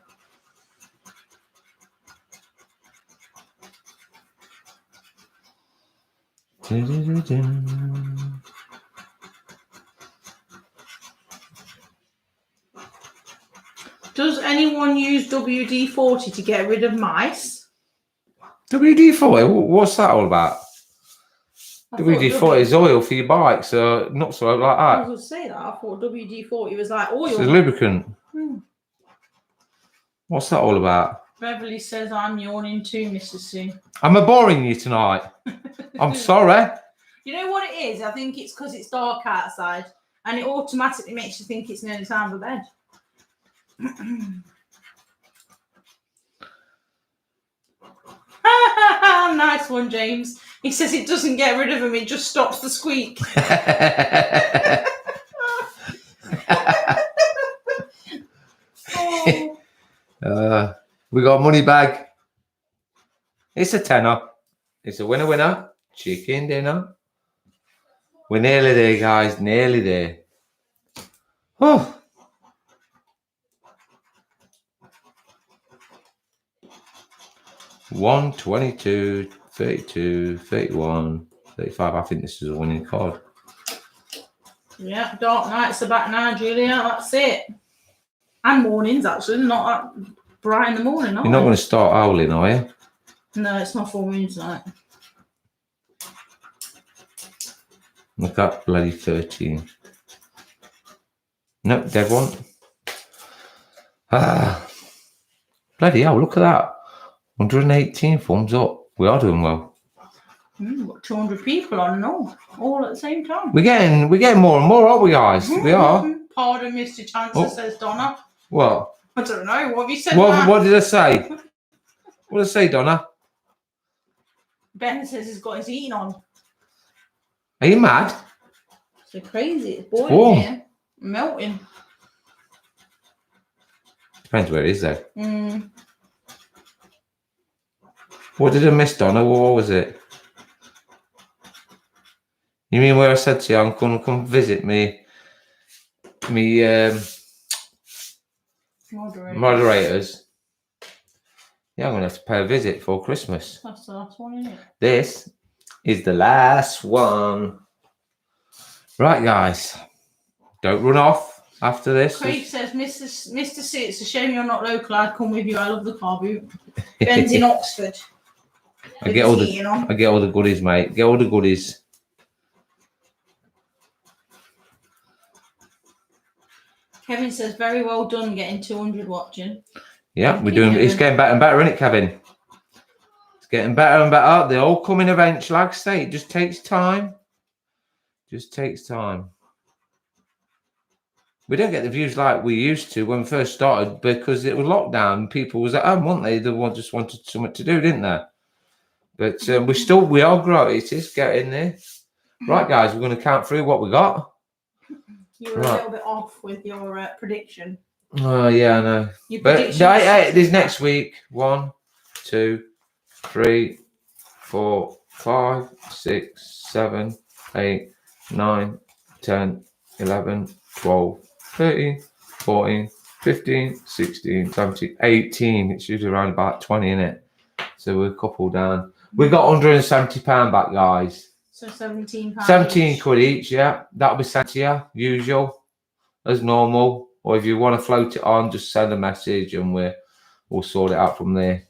Does anyone use WD-40 to get rid of mice? WD-40? What's that all about? WD-40 is oil for your bike, so not so like that. I was going to say that. I thought WD-40 was like oil. It's a lubricant. What's that all about? Beverly says I'm yawning too, Mrs. C. I'm boring you tonight. I'm sorry. You know what it is? I think it's because it's dark outside and it automatically makes you think it's nearly time for bed. Nice one, James. He says it doesn't get rid of him, it just stops the squeak. We got a money bag. It's a tenner. It's a winner. Chicken dinner. We're nearly there, guys. Nearly there. Oh. One, 22, 32, 31, 35. I think this is a winning card. Yeah, dark nights are back now, Julia. That's it. And mornings, actually. Not that bright in the morning, You're not going to start howling, are you? No, it's not full moon tonight. Look at bloody 13. No, dead one. Bloody hell, look at that. 118 thumbs up. We are doing well. Got 200 people on and all at the same time. We're getting more and more, aren't we, guys? We are. Pardon, Mr. Chancellor, says Donna. What? I don't know. What have you said? What did I say? What did I say, Donna? Ben says he's got his eating on. Are you mad? So crazy. It's boiling here. Melting. Depends where it is, though. What did I miss, Donna? What was it? You mean where I said to you, I'm going to come visit me moderators? Yeah, I'm going to have to pay a visit for Christmas. That's the last one, isn't it? This is the last one. Right, guys. Don't run off after this. Craig says, Mr. C, it's a shame you're not local. I'd come with you. I love the car boot. Ben's in Oxford. I get all the goodies, mate. Get all the goodies. Kevin says, very well done getting 200 watching. Yeah, we're doing. It's getting better and better, isn't it, Kevin? It's getting better and better. They all come in eventually. Like I say, it just takes time. Just takes time. We don't get the views like we used to when we first started because it was lockdown. People was at home, weren't they? They just wanted something to do, didn't they? But we are growing. It is getting there. Right, guys, we're going to count through what we got. You were a little bit off with your prediction. Oh, yeah, I know. But there's next week. 1, 2, 3, 4, 5, 6, 7, 8, 9, 10, 11, 12, 13, 14, 15, 16, 17, 18. It's usually around about 20, isn't it? So we're a couple down. We got £170 back, guys. So £17. 17 quid each, yeah. That'll be sent to you, usual, as normal. Or if you want to float it on, just send a message and we'll sort it out from there.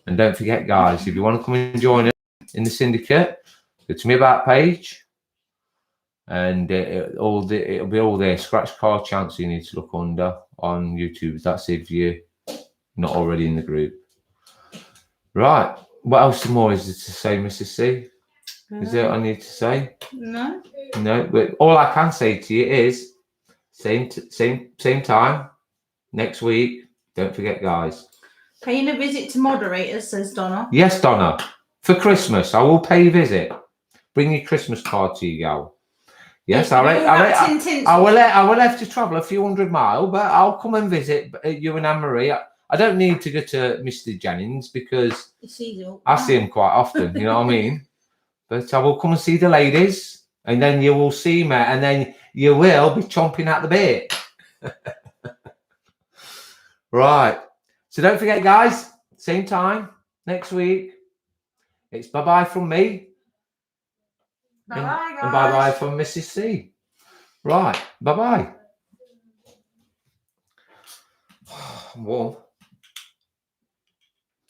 And don't forget, guys, if you want to come and join us in the syndicate, go to me about page. And it'll be all there. Scratchcard chance you need to look under on YouTube. That's if you're not already in the group. Right. What else more is there to say, Mrs. C? Is there what I need to say? No. No. But all I can say to you is same time next week. Don't forget, guys. Paying a visit to moderators, says Donna. Yes, Donna. For Christmas, I will pay a visit. Bring your Christmas card to you, gal. Yes, I will have to travel a few 100 miles, but I'll come and visit you and Anne-Marie. I don't need to go to Mr. Jennings because I see him quite often, you know what I mean? But I will come and see the ladies, and then you will see me, and then you will be chomping at the bit. Right. So don't forget, guys, same time next week. It's bye-bye from me. Bye-bye, guys. And bye-bye from Mrs. C. Right. Bye-bye. Warm.